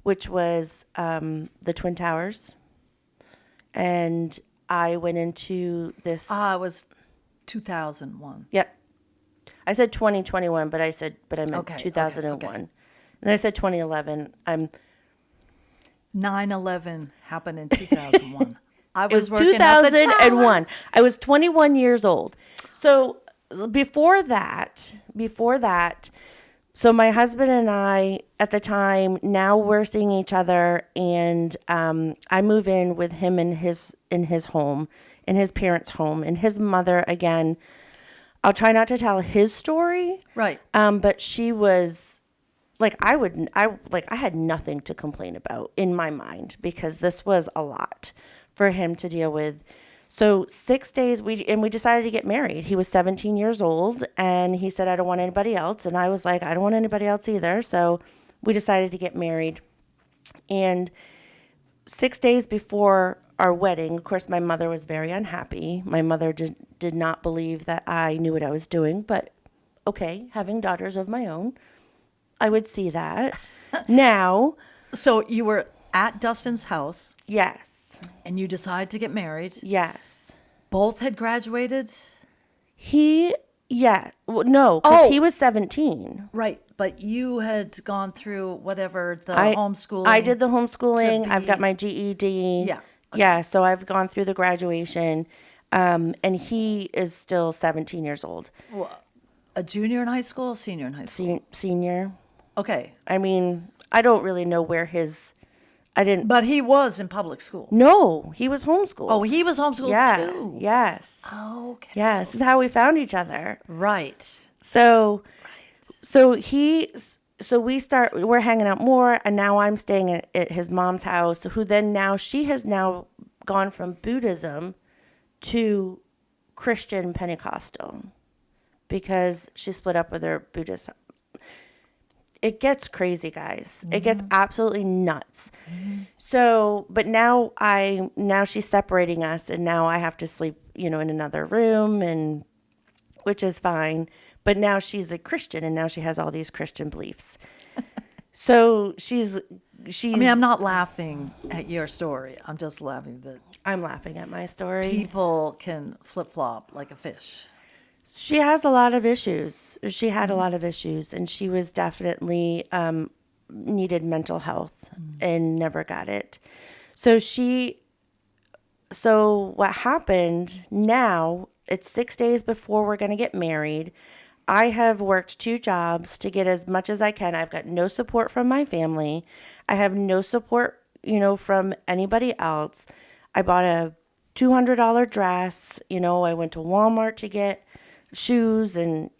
S2: which was the Twin Towers. And I went into this.
S1: It was 2001.
S2: Yep. I said 2021, but I meant
S1: Okay,
S2: 2001.
S1: okay.
S2: And I said 2011.
S1: 9/11 happened in 2001. I
S2: It was
S1: working at the
S2: 2001. I was 21 years old. So before that, so my husband and I at the time, now we're seeing each other, and I move in with him in his home, in his parents' home, and his mother, again, I'll try not to tell his story.
S1: Right.
S2: But she was like, I had nothing to complain about in my mind, because this was a lot for him to deal with. So 6 days, we decided to get married. He was 17 years old, and he said, I don't want anybody else. And I was like, I don't want anybody else either. So we decided to get married. And 6 days before our wedding, of course, my mother was very unhappy. My mother did not believe that I knew what I was doing. But okay, having daughters of my own, I would see that. Now.
S1: So you were at Dustin's house.
S2: Yes.
S1: And you decided to get married.
S2: Yes.
S1: Both had graduated?
S2: No, because he was 17.
S1: Right. But you had gone through whatever, the homeschooling.
S2: I did the homeschooling. I've got my GED.
S1: Yeah. Okay.
S2: Yeah, so I've gone through the graduation. And he is still 17 years old.
S1: Well, a junior in high school or senior in high school?
S2: Senior.
S1: Okay.
S2: I mean, I don't really know where
S1: But he was in public school.
S2: No, he was homeschooled.
S1: Oh, he was homeschooled too.
S2: Yes.
S1: Okay.
S2: Yes, this is how we found each other.
S1: Right.
S2: So we're hanging out more, and now I'm staying at his mom's house, she has now gone from Buddhism to Christian Pentecostal, because she split up with her Buddhist. It gets crazy, guys. It gets absolutely nuts. So, but now she's separating us, and now I have to sleep, in another room, and which is fine. But now she's a Christian, and now she has all these Christian beliefs. So she's. I
S1: mean, I'm not laughing at your story. I'm just laughing that
S2: I'm laughing at my story.
S1: people can flip-flop like a fish.
S2: She has a lot of issues. She had a lot of issues, and she was definitely needed mental health and never got it. So what happened now, it's 6 days before we're going to get married. I have worked 2 jobs to get as much as I can. I've got no support from my family. I have no support, from anybody else. I bought a $200 dress. I went to Walmart to get shoes and,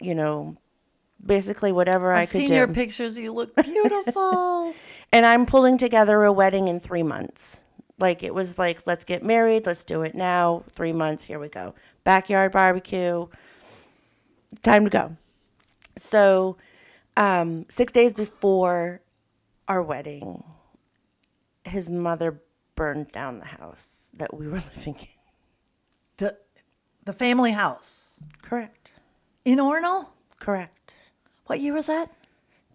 S2: basically whatever I could do.
S1: I've seen your pictures. You look beautiful.
S2: And I'm pulling together a wedding in 3 months. It was like, let's get married. Let's do it now. 3 months. Here we go. Backyard barbecue. Time to go. So 6 days before our wedding, his mother burned down the house that we were living in.
S1: The family house?
S2: Correct.
S1: In Orono?
S2: Correct.
S1: What year was that?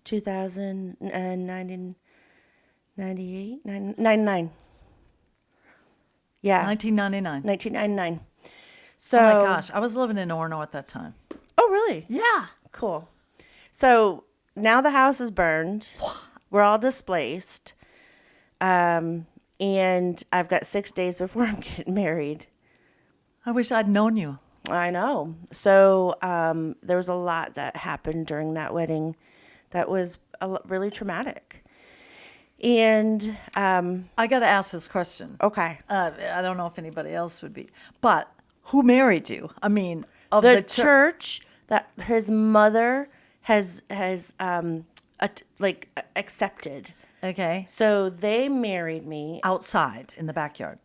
S2: 1998? 99. Yeah.
S1: 1999.
S2: 1999. So,
S1: oh my gosh, I was living in Orono at that time.
S2: Oh, really?
S1: Yeah.
S2: Cool. So now the house is burned. We're all displaced. And I've got 6 days before I'm getting married.
S1: I wish I'd known you.
S2: I know. So there was a lot that happened during that wedding that was really traumatic. And
S1: I got to ask this question.
S2: Okay.
S1: I don't know if anybody else would be, but who married you? I mean, of
S2: the church that his mother has accepted.
S1: Okay.
S2: So they married me
S1: outside in the backyard.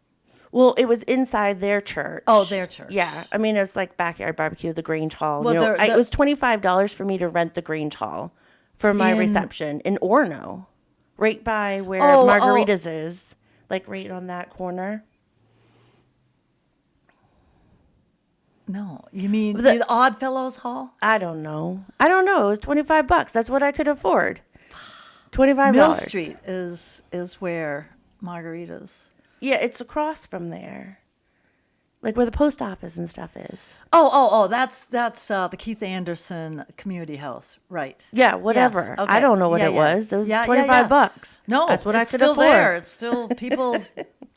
S2: Well, it was inside their church.
S1: Oh, their church.
S2: Yeah. I mean, it was like backyard barbecue, the Grange Hall.
S1: Well,
S2: it was $25 for me to rent the Grange Hall for my reception in Orono, right by where Margarita's is, like right on that corner.
S1: No, you mean the Oddfellows Hall?
S2: I don't know. It was $25. That's what I could afford. $25.
S1: Mill Street is where Margarita's.
S2: Yeah, it's across from there. like where the post office and stuff is.
S1: Oh, that's the Keith Anderson Community House, right?
S2: Yeah, whatever.
S1: Yes, okay.
S2: I don't know what
S1: Yeah,
S2: it
S1: yeah.
S2: was. It was
S1: Yeah,
S2: $25.
S1: No,
S2: that's what
S1: it's
S2: I could
S1: still
S2: afford.
S1: there. It's still people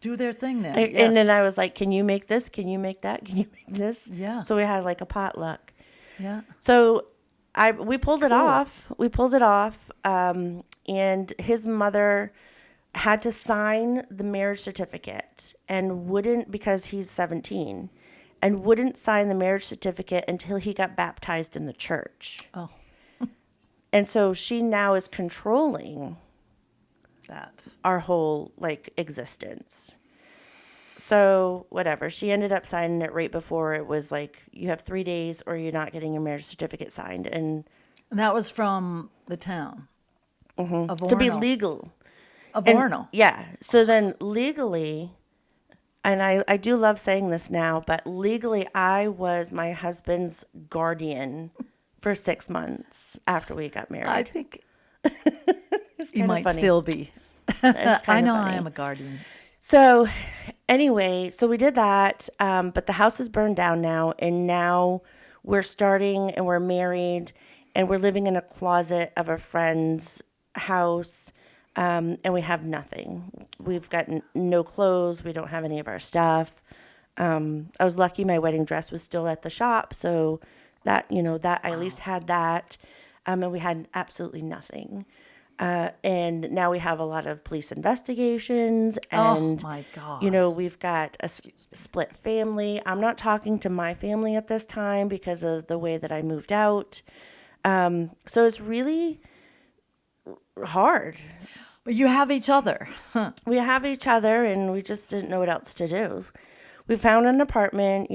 S1: do their thing there. Yes.
S2: And then I was like, "Can you make this? Can you make that? Can you make this?"
S1: Yeah.
S2: So we had like a potluck.
S1: Yeah.
S2: So we pulled it off. We pulled it off. And his mother had to sign the marriage certificate and wouldn't, because he's 17, and wouldn't sign the marriage certificate until he got baptized in the church.
S1: Oh.
S2: And so she now is controlling
S1: That.
S2: our whole like existence. So whatever, she ended up signing it right before it was like, you have 3 days or you're not getting your marriage certificate signed. And
S1: that was from the town of Orono.
S2: to be legal.
S1: Of
S2: And-
S1: Orono.
S2: Yeah. So then legally, and I do love saying this now, but legally I was my husband's guardian for 6 months after we got married.
S1: I think
S2: It's
S1: you
S2: kinda
S1: might
S2: funny.
S1: still be.
S2: It's
S1: I
S2: kinda
S1: know
S2: funny.
S1: I am a guardian.
S2: So anyway, so we did that, but the house is burned down now, and now we're starting and we're married and we're living in a closet of a friend's house, and we have nothing. We've got no clothes. We don't have any of our stuff. I was lucky my wedding dress was still at the shop, so that, that I at least had that, and we had absolutely nothing. And now we have a lot of police investigations, and
S1: oh my God.
S2: we've got a split family. I'm not talking to my family at this time because of the way that I moved out. So it's really hard.
S1: But you have each other. Huh.
S2: We have each other, and we just didn't know what else to do. We found an apartment,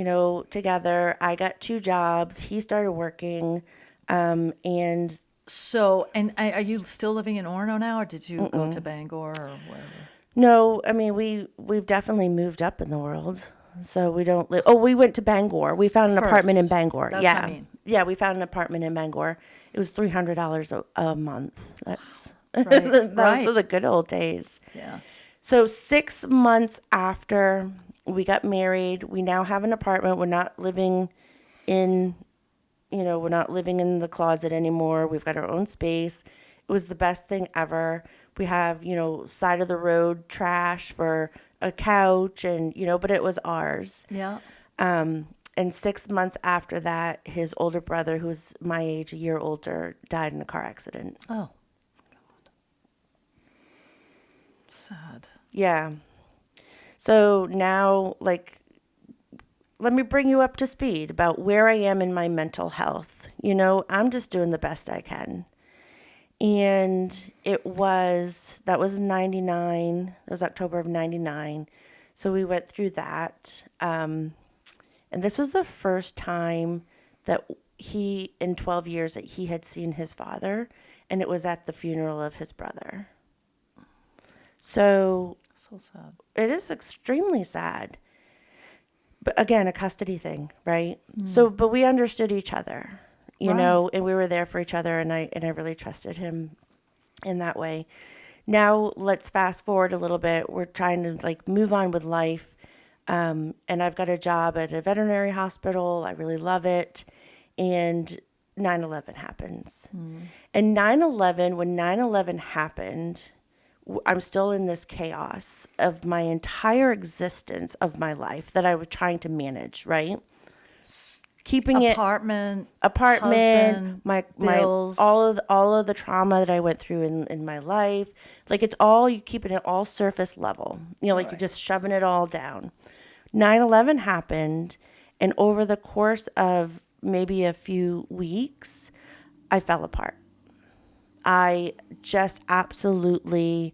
S2: together. I got 2 jobs. He started working, and
S1: So, and are you still living in Orono now, or did you go to Bangor or wherever?
S2: no, I mean, we've definitely moved up in the world. So we don't live. Oh, we went to Bangor. We found an apartment in
S1: First.
S2: Bangor.
S1: That's
S2: yeah,
S1: what I mean.
S2: Yeah, we found an apartment in Bangor. It was $300 a month. That's
S1: Right,
S2: those
S1: right.
S2: are the good old days.
S1: Yeah.
S2: So 6 months after we got married, we now have an apartment. We're not living in, we're not living in the closet anymore. We've got our own space. It was the best thing ever. We have, side of the road trash for a couch, and, but it was ours.
S1: Yeah.
S2: And 6 months after that, his older brother, who's my age, a year older, died in a car accident.
S1: Oh, God. Sad.
S2: Yeah. So now, let me bring you up to speed about where I am in my mental health. I'm just doing the best I can. And that was 99. That was October of 99. So we went through that. And this was the first time that in 12 years, that he had seen his father. And it was at the funeral of his brother. So
S1: sad.
S2: it is extremely sad. But again, a custody thing, right? So, but we understood each other,
S1: Right.
S2: and we were there for each other, and I really trusted him in that way. Now let's fast forward a little bit. We're trying to move on with life. And I've got a job at a veterinary hospital. I really love it. And 9/11 happens. And when 9/11 happened, I'm still in this chaos of my entire existence of my life that I was trying to manage, right? Keeping
S1: Apartment,
S2: husband, my
S1: bills.
S2: all of the trauma that I went through in my life. It's all, you keeping it all surface level. You're just shoving it all down. 9/11 happened, and over the course of maybe a few weeks, I fell apart. I just absolutely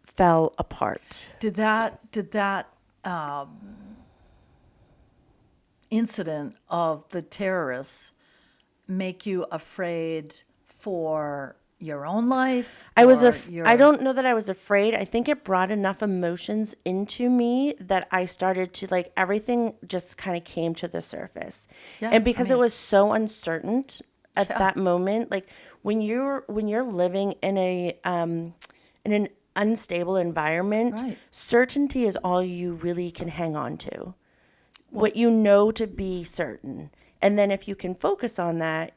S2: fell apart.
S1: Did that incident of the terrorists make you afraid for your own life?
S2: I
S1: or
S2: don't know that I was afraid. I think it brought enough emotions into me that I started to everything just kind of came to the surface.
S1: Yeah,
S2: And because
S1: I mean,
S2: it was so uncertain at
S1: Yeah.
S2: that moment, when you're living in an unstable environment,
S1: Right.
S2: certainty is all you really can hang on to. what you know to be certain. And then if you can focus on that,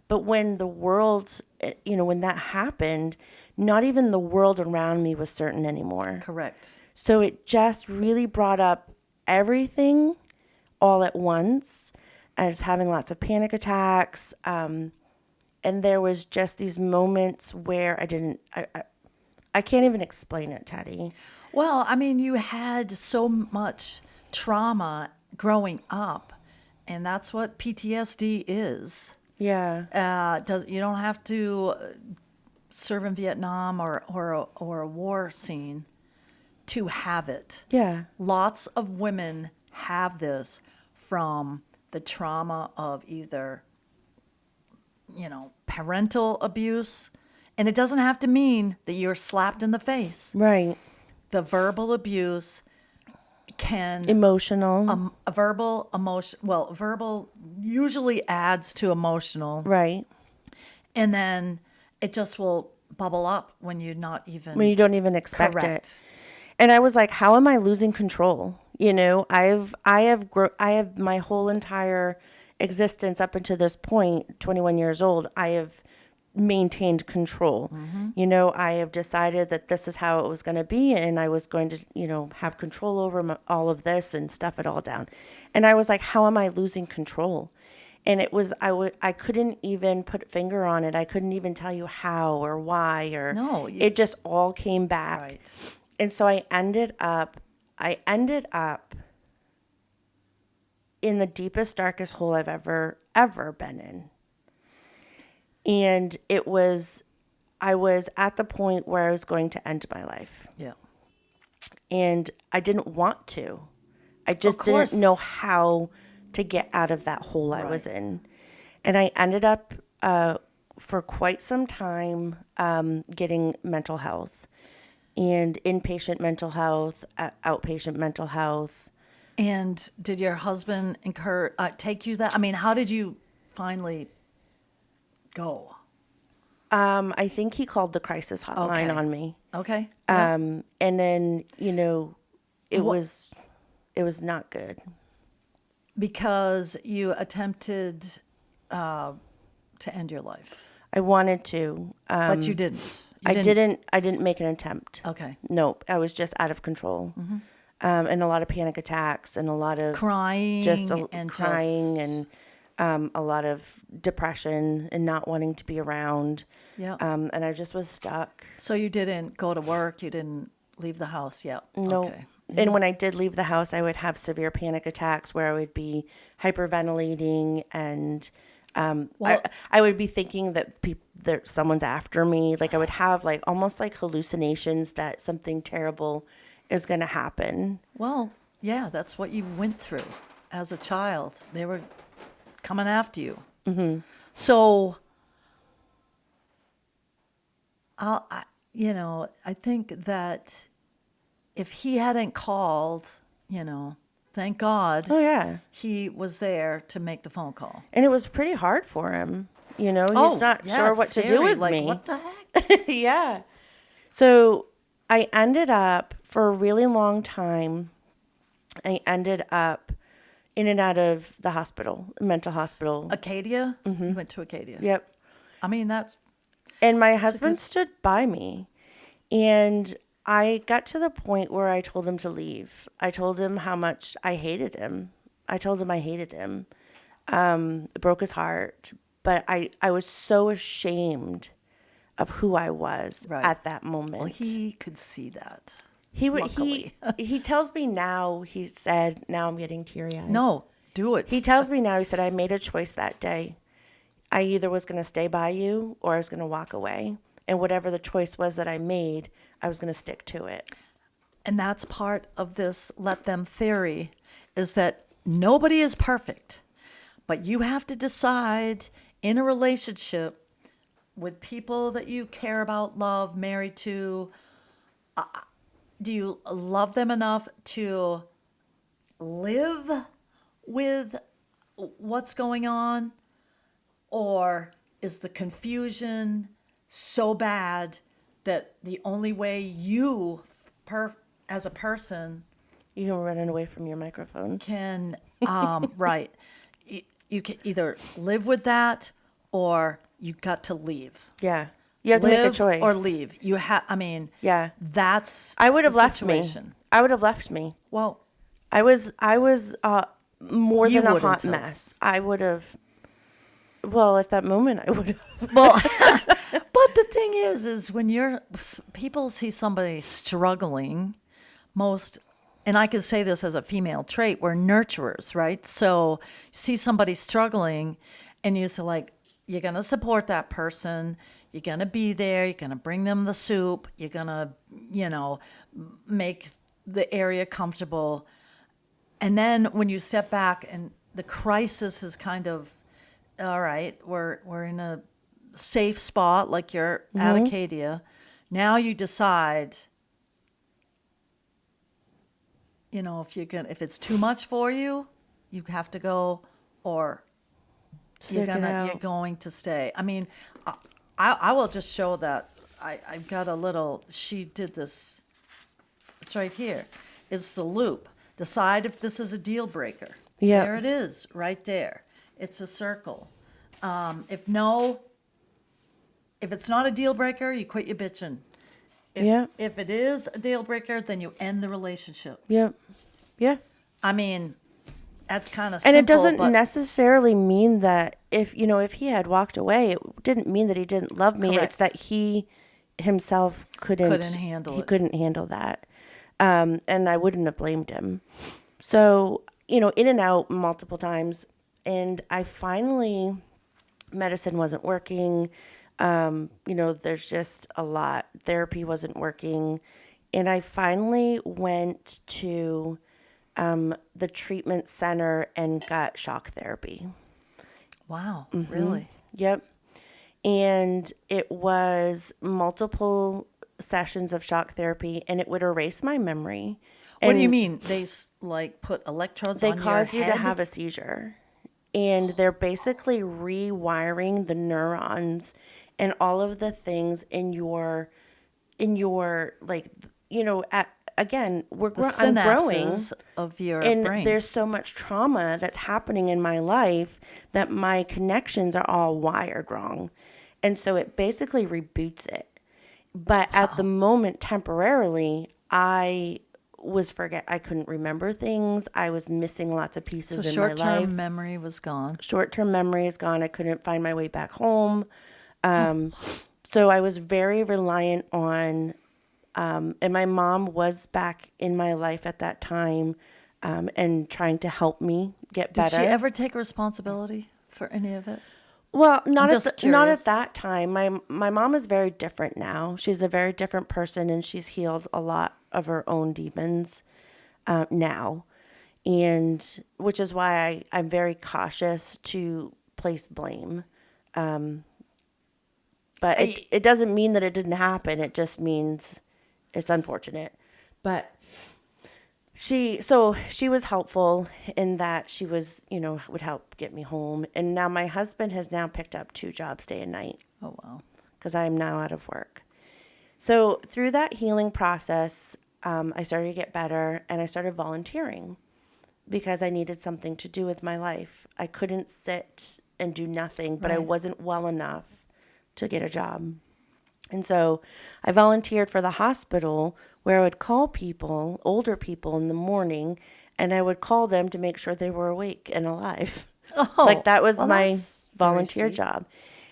S2: but when the world, when that happened, not even the world around me was certain anymore.
S1: Correct.
S2: So it just really brought up everything all at once. I was having lots of panic attacks. And there was just these moments where I can't even explain it, Teddi.
S1: Well, I mean, you had so much trauma growing up, and that's what PTSD is.
S2: Yeah.
S1: You don't have to serve in Vietnam or a war scene to have it.
S2: Yeah.
S1: Lots of women have this from the trauma of either, parental abuse, and it doesn't have to mean that you're slapped in the face.
S2: Right.
S1: The verbal abuse can
S2: emotional.
S1: verbal usually adds to emotional.
S2: Right.
S1: And then it just will bubble up when you
S2: don't even expect
S1: correct.
S2: It. And I was like, how am I losing control? I have my whole entire existence up until this point, 21 years old, I have maintained control. Mm-hmm. I have decided that this is how it was going to be, and I was going to, have control over all of this and stuff it all down. And I was like, how am I losing control? And it was, I couldn't even put a finger on it. I couldn't even tell you how or why it just all came back.
S1: Right.
S2: And so I ended up in the deepest, darkest hole I've ever been in. And I was at the point where I was going to end my life.
S1: Yeah.
S2: And I didn't want to. I just didn't know how to get out of that hole I was in. And I ended up for quite some time getting mental health and inpatient mental health, outpatient mental health.
S1: And did your husband take you that? I mean, how did you finally go?
S2: I think he called the crisis hotline on me.
S1: Okay.
S2: And then, it was not good.
S1: Because you attempted to end your life.
S2: I wanted to.
S1: But you didn't.
S2: I didn't make an attempt.
S1: Okay.
S2: Nope. I was just out of control. Mm-hmm. And a lot of panic attacks and a lot of
S1: crying
S2: and a lot of depression and not wanting to be around.
S1: Yeah.
S2: And I just was stuck.
S1: So you didn't go to work. You didn't leave the house. Yeah.
S2: No.
S1: Okay.
S2: And when I did leave the house, I would have severe panic attacks where I would be hyperventilating and I would be thinking that someone's after me. Like I would have almost like hallucinations that something terrible is going to happen.
S1: Well, yeah, that's what you went through as a child. They were coming after you. Mm-hmm. So, I think that if he hadn't called, thank God.
S2: Oh, yeah.
S1: He was there to make the phone call.
S2: And it was pretty hard for him. He's not sure what to do with me.
S1: What the heck?
S2: Yeah. So I ended up, for a really long time, in and out of the hospital, mental hospital.
S1: Acadia? Mm-hmm. You went to Acadia?
S2: Yep.
S1: I mean, that's...
S2: And my husband stood by me. And I got to the point where I told him to leave. I told him how much I hated him. I told him I hated him. It broke his heart. But I was so ashamed of who I was at that moment.
S1: Well, he could see that.
S2: He tells me now, he said, now I'm getting teary-eyed.
S1: No, do it.
S2: He tells me now, he said, I made a choice that day. I either was going to stay by you or I was going to walk away. And whatever the choice was that I made, I was going to stick to it.
S1: And that's part of this let them theory, is that nobody is perfect. But you have to decide in a relationship with people that you care about, love, married to, do you love them enough to live with what's going on? Or is the confusion so bad that the only way you, as a person,
S2: You're running away from your microphone.
S1: can, right, you can either live with that or you got to leave.
S2: Yeah. You have to make a
S1: Live
S2: choice.
S1: or leave. You have, I mean,
S2: Yeah.
S1: that's
S2: I would have
S1: the
S2: left me.
S1: situation.
S2: I would have left me.
S1: Well,
S2: I was more
S1: You
S2: than a
S1: wouldn't
S2: hot
S1: have.
S2: mess. I would have. Well, at that moment, I would have.
S1: well, but the thing is when people see somebody struggling, and I can say this as a female trait, we're nurturers, right? So you see somebody struggling and you say like, you're going to support that person. You're going to be there. You're going to bring them the soup. You're going to, make the area comfortable. And then when you step back and the crisis is kind of, all right, we're in a safe spot, like you're at Acadia. Now you decide, if it's too much for you, you have to go, or you're going to stay. I mean, I will just show that I've got a little. She did this. It's right here. It's the loop. Decide if this is a deal breaker.
S2: Yeah.
S1: There it is, right there. It's a circle. If it's not a deal breaker, you quit your bitching. If it is a deal breaker, then you end the relationship.
S2: Yeah. Yeah.
S1: I mean, that's kind of simple.
S2: And it doesn't necessarily mean that if he had walked away, it didn't mean that he didn't love me.
S1: Correct.
S2: It's that he himself couldn't
S1: handle it.
S2: He couldn't handle that. And I wouldn't have blamed him. So, in and out multiple times. And I finally, medicine wasn't working. There's just a lot. Therapy wasn't working. And I finally went to the treatment center and got shock therapy.
S1: Wow, really?
S2: Yep. And it was multiple sessions of shock therapy, and it would erase my memory.
S1: What do you mean? They put electrodes on your head?
S2: They cause you to have a seizure. And they're basically rewiring the neurons and all of the things in your again, I'm growing
S1: of your
S2: and
S1: brain.
S2: There's so much trauma that's happening in my life that my connections are all wired wrong. And so it basically reboots it. But at the moment, temporarily, I couldn't remember things. I was missing lots of pieces in my life.
S1: Short-term memory was gone.
S2: Short-term memory is gone. I couldn't find my way back home. So I was very reliant on, and my mom was back in my life at that time, and trying to help me get better.
S1: Did she ever take responsibility for any of it?
S2: Well, not
S1: curious.
S2: at that time. My mom is very different now. She's a very different person, and she's healed a lot of her own demons now, and which is why I'm very cautious to place blame. But it doesn't mean that it didn't happen. It just means it's unfortunate. But she was helpful in that she was, would help get me home. And now my husband has now picked up 2 jobs day and night.
S1: Oh, wow.
S2: Because I am now out of work. So through that healing process, I started to get better, and I started volunteering because I needed something to do with my life. I couldn't sit and do nothing, but I wasn't well enough to get a job. And so I volunteered for the hospital, where I would call people, older people in the morning, and I would call them to make sure they were awake and alive.
S1: Oh,
S2: that was my
S1: that's
S2: volunteer job.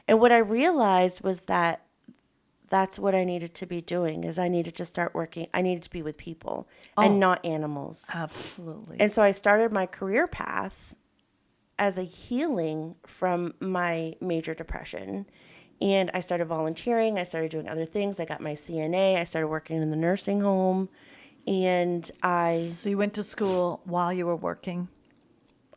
S2: And what I realized was that that's what I needed to be doing, is I needed to start working. I needed to be with people and not animals.
S1: Absolutely.
S2: And so I started my career path as a healing from my major depression. And I started volunteering. I started doing other things. I got my CNA. I started working in the nursing home. And
S1: So you went to school while you were working?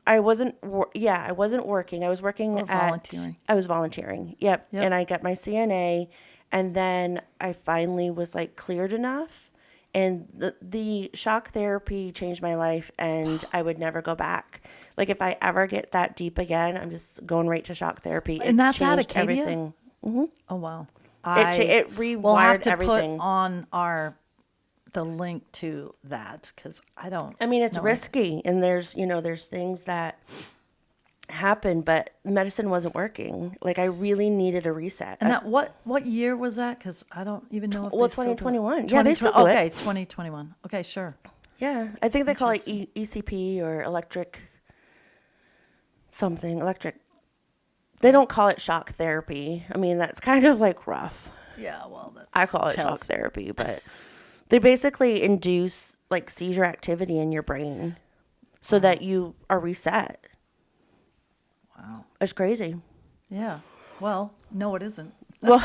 S2: I wasn't working. I was working
S1: volunteering.
S2: I was volunteering. Yep. And I got my CNA. And then I finally was cleared enough. And the shock therapy changed my life, and I would never go back. If I ever get that deep again, I'm just going right to shock therapy.
S1: And that's at Acadia?
S2: Everything. Mm-hmm.
S1: Oh, wow.
S2: It rewired
S1: we'll have to
S2: everything.
S1: put on our the link to that because I don't.
S2: I mean, it's
S1: know.
S2: risky, and there's things that happen, but medicine wasn't working. Like, I really needed a reset.
S1: And that what year was that? Because I don't even know if
S2: Well,
S1: they still do it.
S2: 2021. Yeah, they still do it.
S1: Okay, 2021. Okay, sure.
S2: Yeah, I think they call it ECP or electric. They don't call it shock therapy. I mean, that's kind of like rough.
S1: Yeah, well, that's
S2: I call it shock therapy, but they basically induce like seizure activity in your brain so that you are reset.
S1: Wow.
S2: It's crazy.
S1: Yeah. Well, no, it isn't.
S2: Well,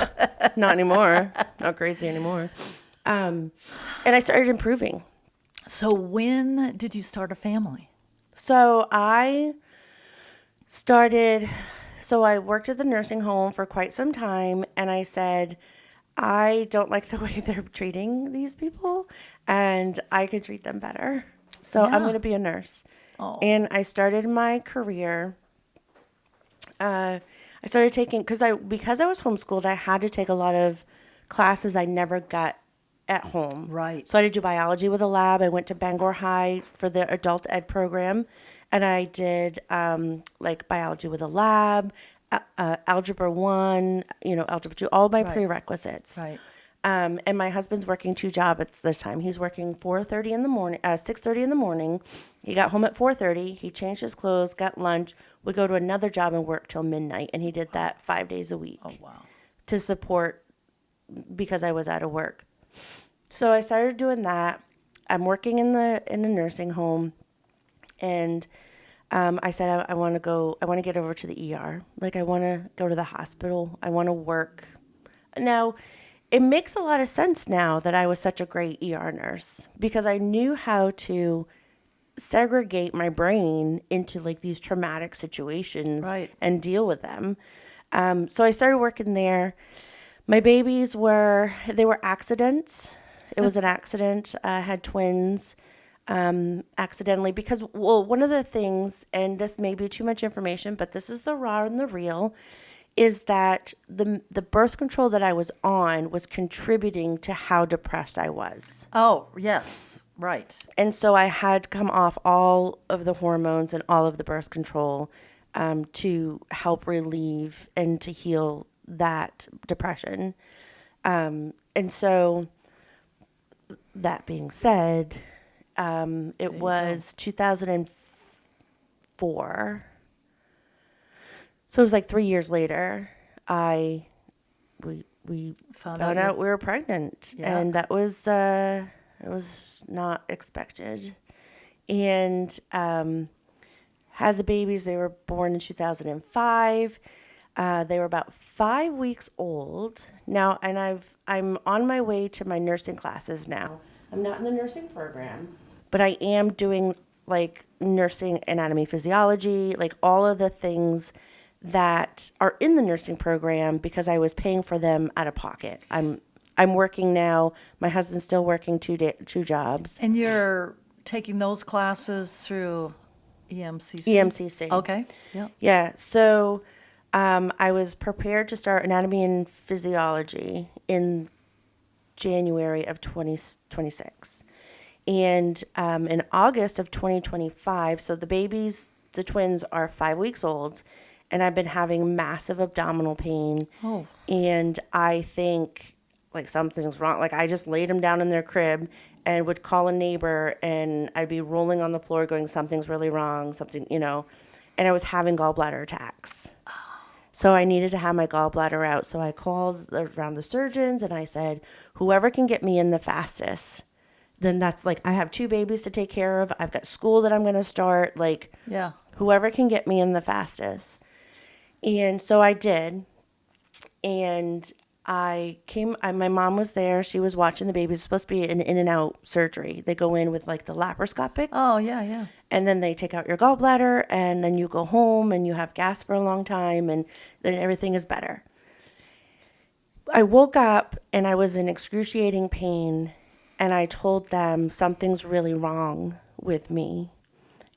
S2: not anymore. Not crazy anymore. And I started improving.
S1: So when did you start a family?
S2: So I worked at the nursing home for quite some time, and I said, I don't like the way they're treating these people, and I could treat them better. So I'm going to be a nurse.
S1: Oh.
S2: And I started my career. I started taking, because I was homeschooled, I had to take a lot of classes I never got at home.
S1: Right.
S2: So I had to do biology with a lab. I went to Bangor High for the adult ed program, and I did like biology with a lab, algebra 1, algebra 2, all my prerequisites.
S1: Right.
S2: And my husband's working 2 jobs at this time. He's working 6:30 in the morning. He got home at 4:30. He changed his clothes, got lunch, would go to another job and work till midnight. And he did that 5 days a week.
S1: Oh, wow.
S2: To support, because I was out of work. So I started doing that. I'm working in a nursing home, and I said I want to get over to the ER. Like, I want to go to the hospital. I want to work. Now, it makes a lot of sense now that I was such a great ER nurse, because I knew how to segregate my brain into like these traumatic situations and deal with them. So I started working there. My babies were accidents. It was an accident. I had twins accidentally because, one of the things, and this may be too much information, but this is the raw and the real, is that the birth control that I was on was contributing to how depressed I was.
S1: Oh, yes, right.
S2: And so I had come off all of the hormones and all of the birth control to help relieve and to heal that depression. And so, that being said, it was 2004. So it was like 3 years later, we found out we were pregnant, and that was it was not expected, and had the babies. They were born in 2005. They were about 5 weeks old now, and I'm on my way to my nursing classes now. I'm not in the nursing program, but I am doing like nursing anatomy, physiology, like all of the things that are in the nursing program because I was paying for them out of pocket. I'm working now. My husband's still working two jobs.
S1: And you're taking those classes through EMCC?
S2: EMCC.
S1: Okay. Yeah.
S2: Yeah. So I was prepared to start anatomy and physiology in January of 2026. And in August of 2025, so the twins are 5 weeks old, and I've been having massive abdominal pain.
S1: Oh.
S2: And I think like something's wrong. Like, I just laid them down in their crib and would call a neighbor, and I'd be rolling on the floor going, something's really wrong, and I was having gallbladder attacks. So I needed to have my gallbladder out. So I called around the surgeons, and I said, whoever can get me in the fastest, then that's like, I have 2 babies to take care of. I've got school that I'm going to start. Like,
S1: yeah,
S2: whoever can get me in the fastest. And so I did. And my mom was there. She was watching the babies. It's supposed to be an in and out surgery. They go in with like the laparoscopic.
S1: Oh, yeah, yeah.
S2: And then they take out your gallbladder, and then you go home and you have gas for a long time, and then everything is better. I woke up and I was in excruciating pain, and I told them something's really wrong with me.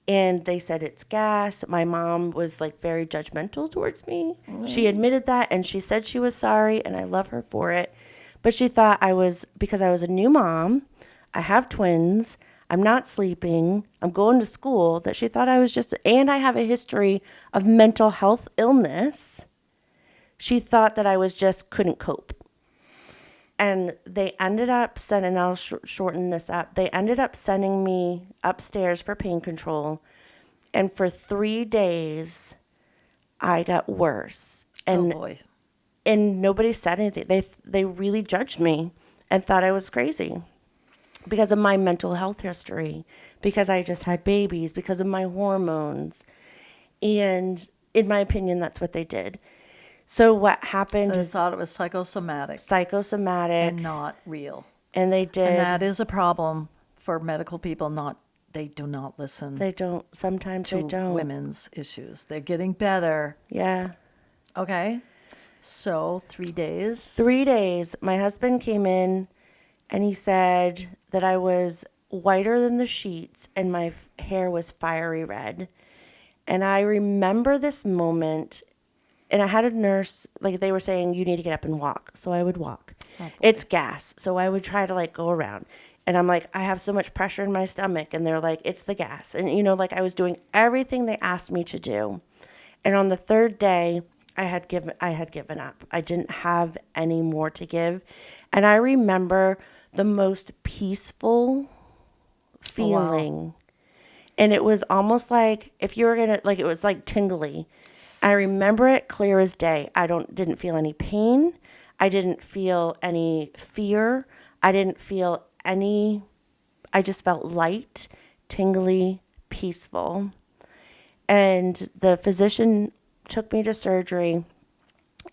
S2: And they said it's gas. My mom was like very judgmental towards me. She admitted that, and she said she was sorry, and I love her for it. But she thought because I was a new mom, I have twins. I'm not sleeping. I'm going to school. That she thought I was just, and I have a history of mental health illness. She thought that I was just couldn't cope. And they ended up sending, I'll shorten this up. They ended up sending me upstairs for pain control. And for 3 days, I got worse. And,
S1: oh boy.
S2: And nobody said anything. They really judged me and thought I was crazy because of my mental health history, because I just had babies, because of my hormones. And in my opinion, that's what they did. So what happened
S1: So
S2: is
S1: they thought it was psychosomatic
S2: psychosomatic.
S1: and not real.
S2: And they did.
S1: And that is a problem for medical people. They do not listen
S2: They don't. Sometimes
S1: to
S2: they don't.
S1: women's issues. They're getting better.
S2: Yeah.
S1: Okay. So 3 days.
S2: 3 days. My husband came in and he said that I was whiter than the sheets and my hair was fiery red. And I remember this moment. And I had a nurse, like they were saying, you need to get up and walk. So I would walk. Oh, it's gas. So I would try to like go around. And I'm like, I have so much pressure in my stomach. And they're like, it's the gas. And, you know, like I was doing everything they asked me to do. And on the third day, I had given up. I didn't have any more to give. And I remember the most peaceful feeling. Oh, wow. And it was almost like if you were going to, like, it was like tingly. I remember it clear as day. I didn't feel any pain. I didn't feel any fear. I didn't feel I just felt light, tingly, peaceful. And the physician took me to surgery,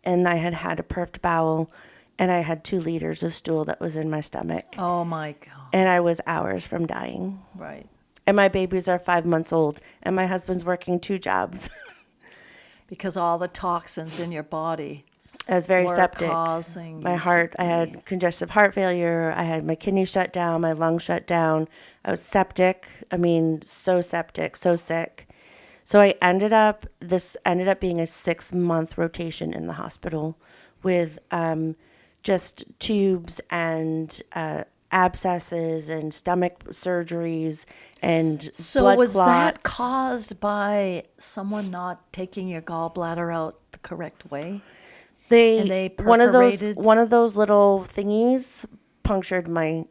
S2: and I had a perfed bowel, and I had 2 liters of stool that was in my stomach.
S1: Oh my God.
S2: And I was hours from dying.
S1: Right.
S2: And my babies are 5 months old, and my husband's working 2 jobs.
S1: Because all the toxins in your body
S2: I was very
S1: were
S2: septic.
S1: Causing
S2: my heart, I had congestive heart failure. I had my kidneys shut down, my lungs shut down. I was septic. I mean, so septic, so sick. So this ended up being a 6-month rotation in the hospital with just tubes and abscesses and stomach surgeries and
S1: so
S2: blood
S1: was
S2: clots.
S1: That caused by someone not taking your gallbladder out the correct way? They
S2: one of
S1: perforated?
S2: those little thingies punctured my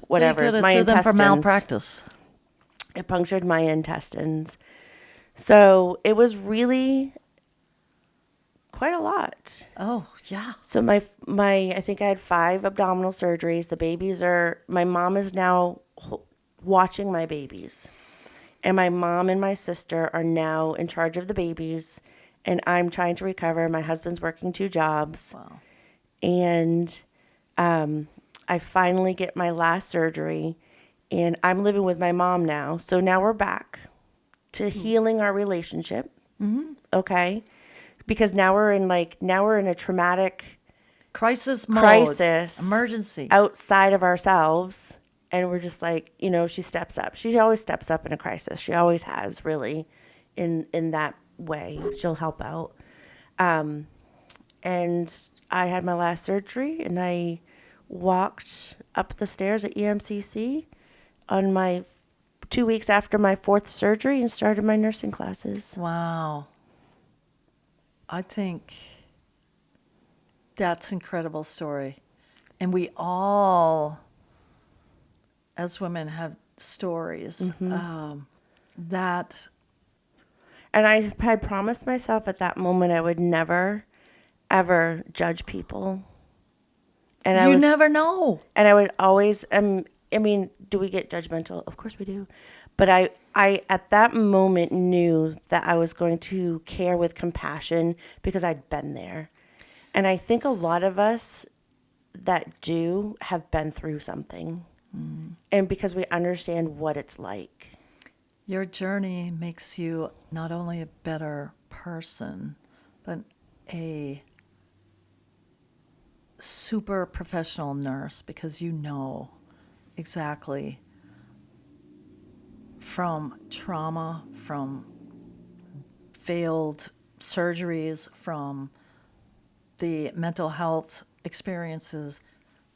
S2: whatever,
S1: so
S2: my
S1: sue
S2: intestines.
S1: them for malpractice.
S2: It punctured my intestines. So it was really quite a lot.
S1: Oh, yeah.
S2: So my I think I had 5 abdominal surgeries. My mom is now watching my babies. And my mom and my sister are now in charge of the babies. And I'm trying to recover. My husband's working 2 jobs.
S1: Wow.
S2: And I finally get my last surgery. And I'm living with my mom now. So now we're back to healing our relationship. Mm-hmm. Okay. Because now we're in a traumatic
S1: crisis emergency
S2: outside of ourselves. And we're just like, you know, she steps up. She always steps up in a crisis. She always has, really, in that way. She'll help out. And I had my last surgery, and I walked up the stairs at EMCC on my 2 weeks after my 4th surgery and started my nursing classes.
S1: Wow. I think that's an incredible story. And we all, as women, have stories that...
S2: And I had promised myself at that moment I would never, ever judge people. And
S1: you never know.
S2: And I would always... I mean, do we get judgmental? Of course we do. But I at that moment knew that I was going to care with compassion because I'd been there. And I think a lot of us that do have been through something. Mm. And because we understand what it's like.
S1: Your journey makes you not only a better person, but a super professional nurse, because you know exactly from trauma, from failed surgeries, from the mental health experiences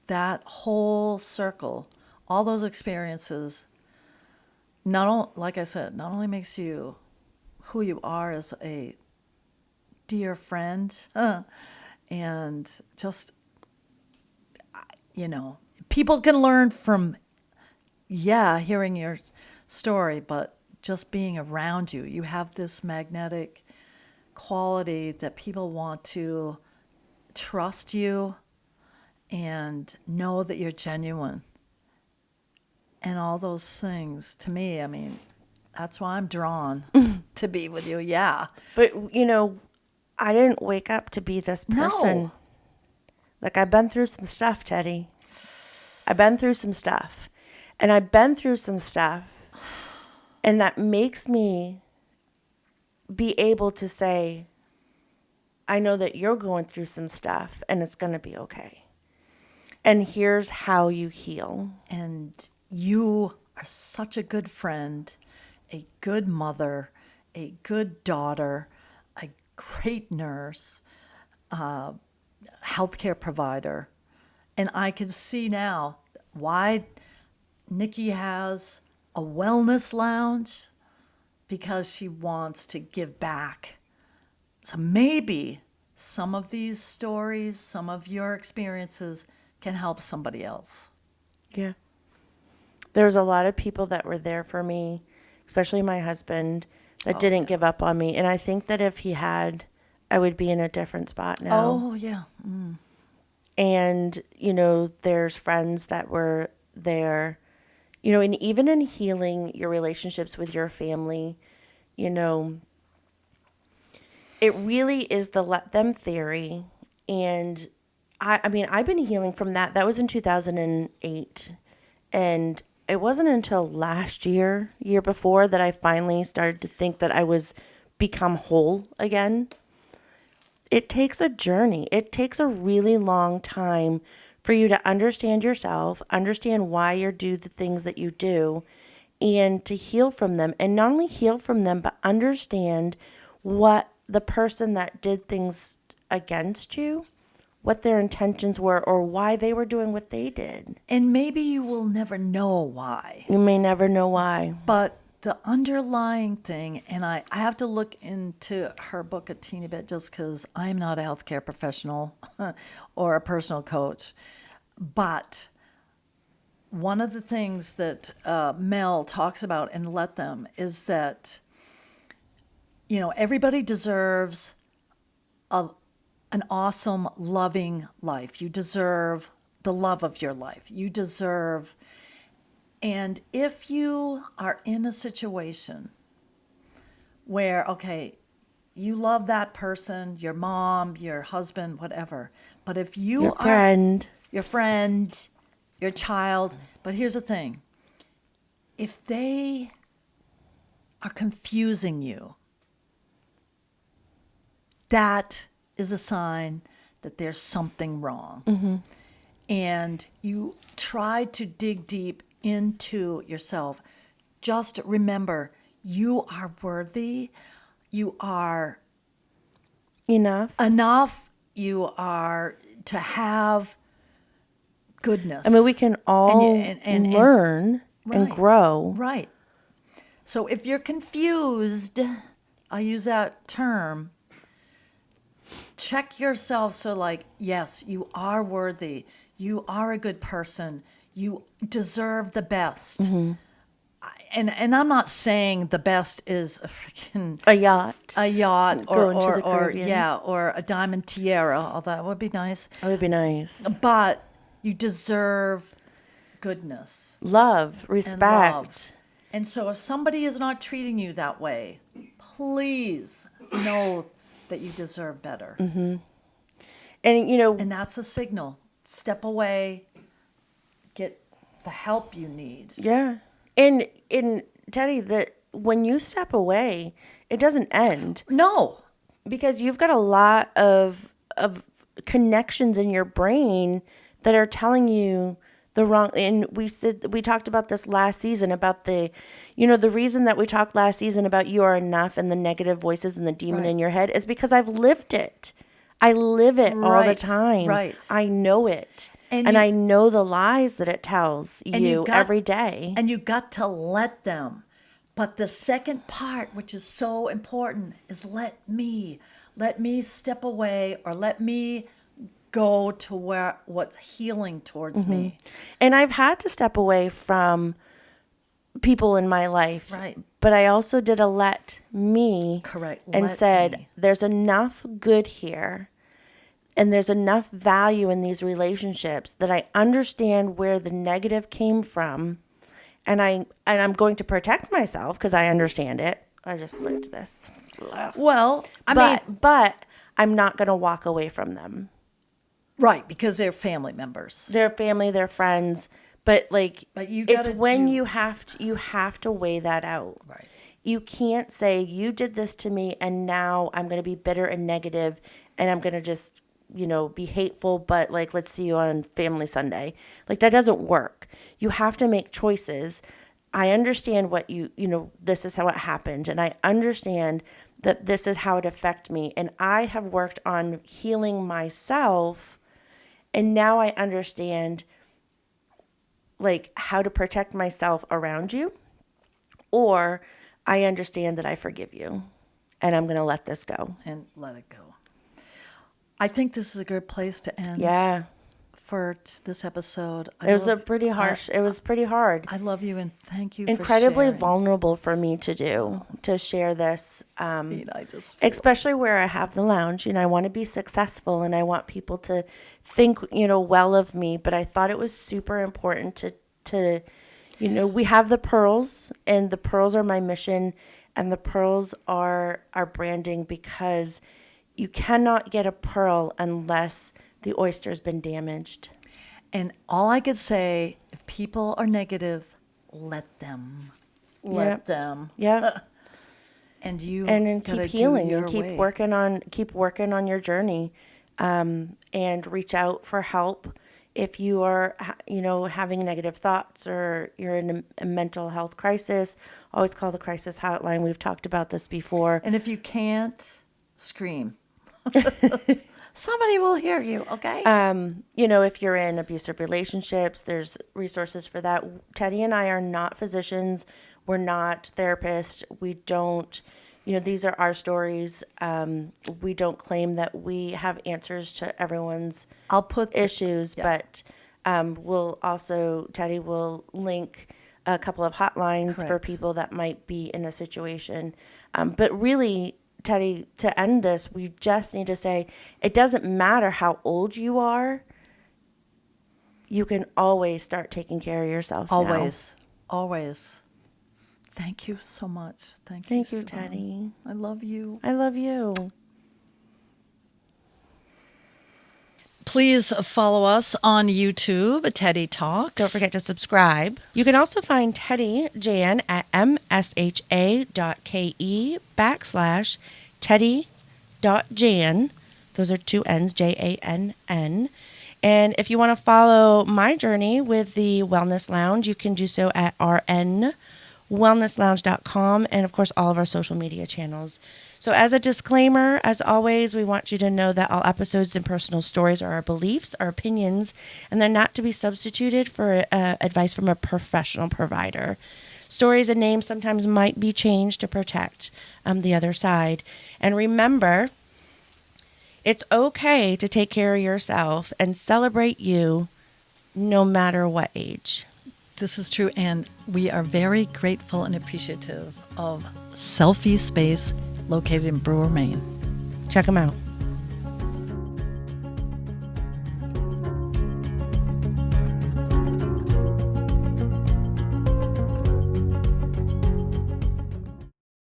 S1: that whole circle, all those experiences, like I said, not only makes you who you are as a dear friend, and just, people can learn from, hearing your story, but just being around you. You have this magnetic quality that people want to trust you and know that you're genuine. And all those things, to me, I mean, that's why I'm drawn to be with you. Yeah.
S2: But, I didn't wake up to be this person.
S1: No.
S2: Like, I've been through some stuff, Teddi. I've been through some stuff. And I've been through some stuff. And that makes me be able to say, I know that you're going through some stuff and it's going to be okay. And here's how you heal.
S1: And you are such a good friend, a good mother, a good daughter, a great nurse, healthcare provider. And I can see now why Nikki has a wellness lounge, because she wants to give back. So maybe some of these stories, some of your experiences can help somebody else.
S2: Yeah. There's a lot of people that were there for me, especially my husband, that didn't give up on me. And I think that if he had, I would be in a different spot now.
S1: Oh, yeah. Mm.
S2: And, there's friends that were there, and even in healing your relationships with your family, it really is the let them theory. And I mean, I've been healing from that. That was in 2008. And it wasn't until last year before, that I finally started to think that I was become whole again. It takes a journey. It takes a really long time for you to understand yourself, understand why you do the things that you do, and to heal from them. And not only heal from them, but understand what the person that did things against you, what their intentions were, or why they were doing what they did.
S1: And maybe you will never know why.
S2: You may never know why.
S1: But the underlying thing, and I have to look into her book a teeny bit just because I'm not a healthcare professional or a personal coach. But one of the things that Mel talks about in Let Them is that, everybody deserves an awesome, loving life. You deserve the love of your life. You deserve... And if you are in a situation where, okay, you love that person, your mom, your husband, whatever, but if you
S2: your friend,
S1: your child, but here's the thing, if they are confusing you, that is a sign that there's something wrong. Mm-hmm. And you try to dig deep into yourself. Just remember, you are worthy. You are
S2: enough.
S1: You are to have goodness.
S2: I mean, we can all learn and grow.
S1: Right. So if you're confused, I use that term, check yourself. So like, yes, you are worthy. You are a good person. You deserve the best. Mm-hmm. And I'm not saying the best is
S2: a yacht,
S1: or a diamond tiara. Although that would be nice.
S2: That would be nice.
S1: But you deserve goodness,
S2: love, respect.
S1: And so if somebody is not treating you that way, please know that you deserve better.
S2: Mm-hmm.
S1: And that's a signal. Step away. Get the help you need.
S2: Yeah. And Teddi, that when you step away, it doesn't end.
S1: No.
S2: Because you've got a lot of connections in your brain that are telling you the wrong. And we talked about this last season about the reason that we talked last season about you are enough and the negative voices and the demon in your head is because I've lived it. I live it all the time.
S1: Right.
S2: I know it. And I know the lies that it tells you every day.
S1: And you got to let them. But the second part, which is so important, is let me step away, or let me go to what's healing towards me.
S2: And I've had to step away from people in my life.
S1: Right.
S2: But I also did a let me.
S1: Correct.
S2: And said, there's enough good here. And there's enough value in these relationships that I understand where the negative came from, and I'm going to protect myself because I understand it. I just licked this.
S1: Well,
S2: but I'm not going to walk away from them.
S1: Right, because they're family members.
S2: They're family, they're friends, but it's when you have to weigh that out.
S1: Right.
S2: You can't say you did this to me and now I'm going to be bitter and negative and I'm going to just be hateful, but let's see you on Family Sunday. That doesn't work. You have to make choices. I understand what this is how it happened. And I understand that this is how it affected me. And I have worked on healing myself. And now I understand how to protect myself around you. Or I understand that I forgive you. And I'm going to let this go.
S1: And let it go. I think this is a good place to end.
S2: Yeah.
S1: For this episode.
S2: It was pretty hard.
S1: I love you and thank you
S2: Incredibly
S1: for sharing.
S2: Vulnerable for me to share this. Especially where I have the lounge. I want to be successful and I want people to think, well of me. But I thought it was super important to we have the pearls, and the pearls are my mission, and the pearls are our branding, because you cannot get a pearl unless the oyster's been damaged.
S1: And all I could say, if people are negative, let them. Let them.
S2: Yeah.
S1: And you
S2: then keep healing and keep working on your journey, and reach out for help if you are having negative thoughts or you're in a mental health crisis. Always call the crisis hotline. We've talked about this before.
S1: And if you can't, scream. Somebody will hear you, okay?
S2: If you're in abusive relationships, there's resources for that. Teddi and I are not physicians. We're not therapists. We don't, these are our stories. We don't claim that we have answers to everyone's issues, but Teddi will link a couple of hotlines for people that might be in a situation. But really, Teddi, to end this, we just need to say, it doesn't matter how old you are. You can always start taking care of yourself now.
S1: Always. Thank you so much. Thank you,
S2: Teddi.
S1: I love you.
S2: I love you.
S1: Please follow us on YouTube, Teddi Talks.
S2: Don't forget to subscribe. You can also find Teddi-Jann at msha.ke/Teddi.Jann. Those are 2 N's, Jann. And if you want to follow my journey with the Wellness Lounge, you can do so at rnwellnesslounge.com, and of course all of our social media channels. So as a disclaimer, as always, we want you to know that all episodes and personal stories are our beliefs, our opinions, and they're not to be substituted for advice from a professional provider. Stories and names sometimes might be changed to protect the other side. And remember, it's okay to take care of yourself and celebrate you no matter what age.
S1: This is true, and we are very grateful and appreciative of Selfie Space located in Brewer, Maine.
S2: Check them out.